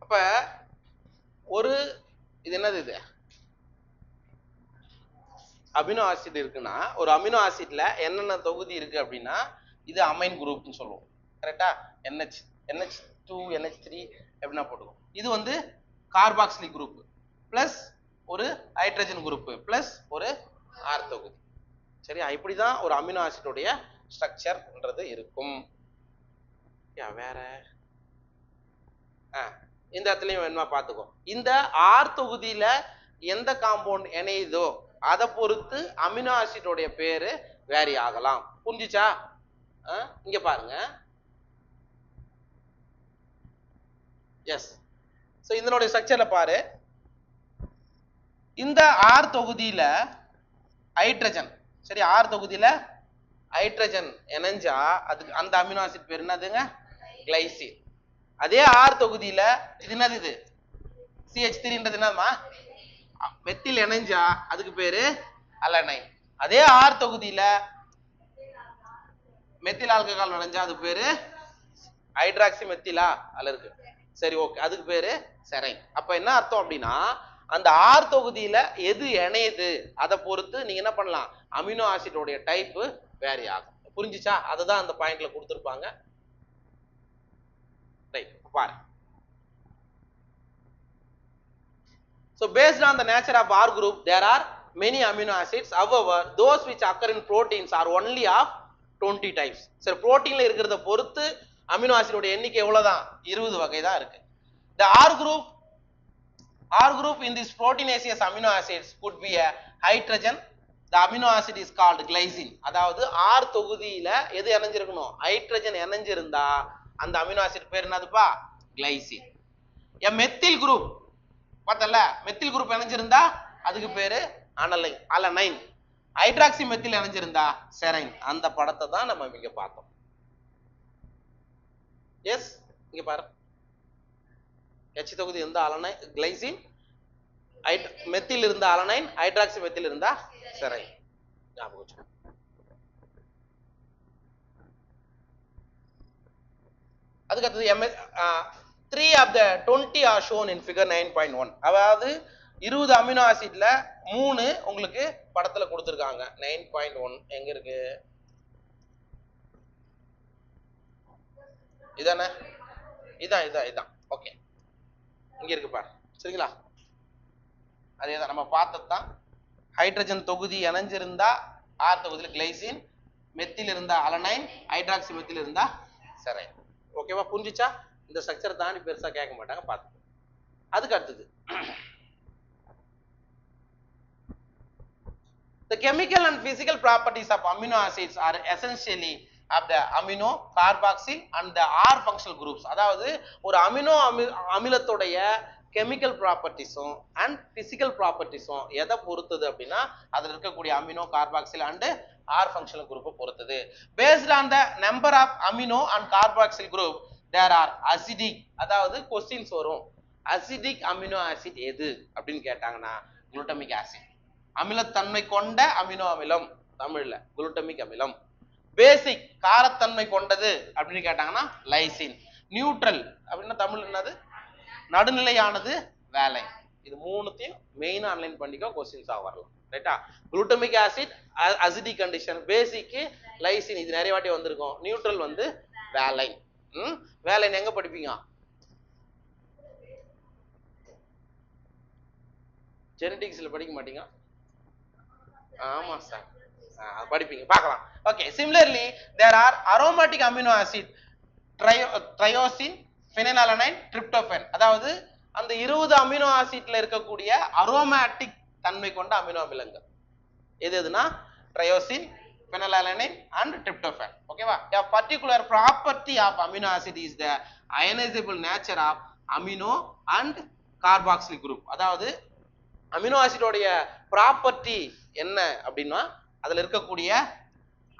அப்ப ஒரு இது என்னது? இது அமினோ ஆசிட் இருக்குன்னா ஒரு அமினோ ஆசிட்ல என்னென்ன தொகுதி இருக்கு அப்படின்னா இது அமைன் குரூப்னு சொல்லுவோம். கரெக்டா? NH2 NH3 எப்படின்னா போட்டுக்கும். இது வந்து கார்பாக்சிலிக் குரூப் பிளஸ் ஒரு ஹைட்ரஜன் குரூப் பிளஸ் ஒரு ஆர் தொகுதி. சரியா, இப்படிதான் ஒரு அமினோ ஆசிடோடைய ஸ்ட்ரக்சர்ன்றது இருக்கும். வேற இந்த இடத்துலயும் வேணுமா பாத்துக்கோ. இந்த ஆர் தொகுதியில எந்த காம்பவுண்ட் இணையுதோ அதை பொறுத்து அமினோ ஆசிடோடைய பேரு வேரி ஆகலாம். புரிஞ்சுச்சா? இங்க பாருங்க. எஸ், சோ இதனுடைய ஸ்ட்ரக்சர்ல பாரு. இந்த ஆர் தொகுதியில ஹைட்ரஜன், சரி, ஆர் தொகுதியில ஹைட்ரஜன் இணைஞ்சா அதுக்கு அந்த அமினோ ஆசிட் பேர் என்னதுங்க? கிளைசின். அதே ஆர் தொகுதியில இது என்னது? இது CH3ன்றது என்னமா? மெத்தில் இணைஞ்சா அதுக்கு பேரு அலனைன். அதே ஆர் தொகுதியில மெத்தில் ஆல்கஹால் இணைஞ்சா அதுக்கு பேரு ஹைட்ராக்சி மெத்திலா அல்ல இருக்கு. சரி, ஓகே, அதுக்கு பேரு செரைன். அப்ப என்ன அர்த்தம் அப்படின்னா அந்த ஆர் தொகுதியில எது இணையுது அதை பொறுத்து நீங்க என்ன பண்ணலாம்? அமினோ ஆசிடோடைய டைப் வேரி ஆகும். புரிஞ்சுச்சா? அதுதான் அந்த பாயிண்ட்ல கொடுத்திருப்பாங்க. ரைட், பாரு. So based on the nature of R group there are many amino acids. However those which occur in proteins are only of 20 types. சரி, புரோட்டீன்ல இருக்கிறத பொறுத்து அமினோ ஆசிடோட எண்ணிக்கை எவ்வளவுதான்? 20 வகை தான் இருக்கு. The R group R group in this proteinaceous amino acids could be a hydrogen. The amino acid is called glycine. அதாவது R தொகுதியில எது இணைஞ்சிருக்கணும், ஹைட்ரஜன் இணைஞ்சிருந்தா அந்த அமினோ ஆசிட் பேர் என்னதுப்பா, கிளைசின். a methyl group பார்த்தல, மெத்தில் குரூப் இணைஞ்சிருந்தா அதுக்கு பேரு அலனைன். ஹைட்ராக்சி மெத்தில் இணைஞ்சிருந்தா செரைன். அந்த படத்தை தான் நம்ம இங்க பார்த்தோம். எஸ், இங்க பாரு, H தொகுதி இருந்தா அலனைன் கிளைசின், மெத்தில் இருந்தா அலனைன், ஹைட்ராக்சி மெத்தில் இருந்தா செரைன். ஞாபகம் வச்சுக்கோ. அதுக்கு அடுத்தது 3 of the 20 are shown in figure 9.1. அதாவது 20 அமினோ ஆசிட்ல 3 உங்களுக்கு படத்துல கொடுத்திருக்காங்க. 9.1 எங்க இருக்கு, இதானே, இதான். ஓகே, இங்க இருக்கு பாரு, சரிங்களா? அதேதான் நம்ம பார்த்ததுதான். ஹைட்ரஜன் தொகுதி இணைஞ்சிருந்தா ஆர் தொகுதியில் கிளைசின், மெத்தில் இருந்தா அலனைன், ஹைட்ராக்சி மெத்தில் இருந்தா செரைன். ஓகேவா, புரிஞ்சுச்சா? இந்த ஸ்ட்ரக்சர் தாண்டி பெருசா கேட்க மாட்டாங்க, பார்த்து. அதுக்கு அடுத்தது the chemical and physical properties of amino acids are essentially of the amino, carboxyl and the R functional groups. அதாவது ஒரு அமினோ அமிலத்துடைய கெமிக்கல் ப்ராப்பர்ட்டிஸும் அண்ட் பிசிக்கல் ப்ராப்பர்ட்டிஸும் எதை பொறுத்தது அப்படின்னா அதில் இருக்கக்கூடிய amino, carboxyl and R functional குரூப்பை பொறுத்தது. Based on the number of amino and carboxyl group there are acidic. அதாவது கொஸ்டின்ஸ் வரும், அசிடிக் அமினோ ஆசிட் எது அப்படின்னு கேட்டாங்கன்னா குளுட்டமிக் ஆசிட். அமிலத்தன்மை கொண்ட அமினோ அமிலம், தமிழ்ல குளுட்டமிக் அமிலம். பேசிக் காரத்தன்மை கொண்டது அப்படின்னு கேட்டாங்கன்னா லைசின். நியூட்ரல் அப்படின்னா தமிழ் என்னது, நடுநிலையானது, வேலை. இது மூணுத்தையும் மெயினா அன்லைன் பண்ணிக்கோ, கொஸ்டின்ஸா வரலாம். ரைட்டா? குளுட்டமிக் ஆசிட் அசிடிக் கண்டிஷன், பேசிக் லைசின், இது நிறைய வாட்டி வந்திருக்கும். நியூட்ரல் வந்து வேலை. வேலைன்னு எங்க படிப்பீங்க, ஜெனடிக்ஸ்ல படிக்க மாட்டீங்க? ஆமா சார், படிப்பீங்க, பார்க்கலாம். Okay, similarly there are aromatic amino acid tyrosine, phenylalanine, tryptophan. அதாவது அந்த 20 அமினோ ஆசிட்ல இருக்கக்கூடிய அரோமேட்டிக் தன்மை கொண்ட அமினோ அமிலங்கள் எதுனா ட்ரையோசின், phenylalanine and tryptophan. ஓகேவா? a particular property of amino acid is the ionizable nature of amino and carboxyl group. அதாவது amino ஆசிடோடைய ப்ராப்பர்ட்டி என்ன அப்படின்னா அதுல இருக்கக்கூடிய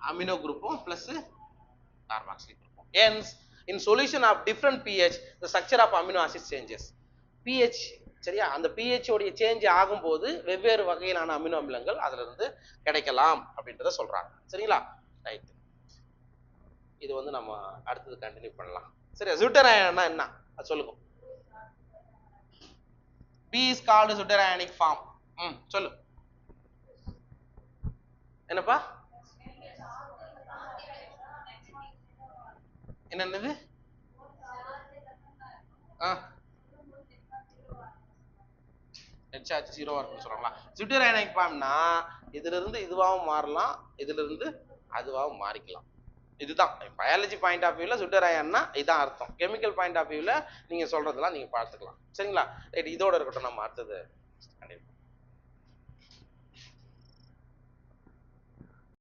அமினோ குரூப்பும் பிளஸ் கார்பாக்சிலிக் குரூப்பும். hence in solution of different pH the structure of amino acid changes. pH சரியா, அந்த pH உடைய சேஞ்ச் ஆகும்போது வெவ்வேறு வகையிலான அமினோ அமிலங்கள் அதுல இருந்து கிடைக்கலாம் அப்படின்றத சொல்றாங்க. சரிங்களா? ரைட், இது வந்து நம்ம அடுத்தது கண்டினியூ பண்ணலாம். சரி, சுட்டரையன்னா என்ன அது சொல்லுங்க. B is called deuterionic form. சொல்லு என்னப்பா, என்னது? HH 0 இருக்குன்னு சொல்றாங்களா? deuterionic ஃபார்ம்னா இதுல இருந்து இதுவாகவும் மாறலாம், இதுல இருந்து அதுவாகவும் மாறிக்கலாம். இதுதான் பயாலஜி பாயிண்ட் ஆஃப் வியூல சுட்டரையன்னா இதான் அர்த்தம். கெமிக்கல் பாயிண்ட் ஆஃப் வியூல நீங்க சொல்றதெல்லாம் நீங்க பார்த்துக்கலாம். சரிங்களா? ரைட், இதோட இருக்கட்டும், நம்ம அடுத்தது கண்டிப்பா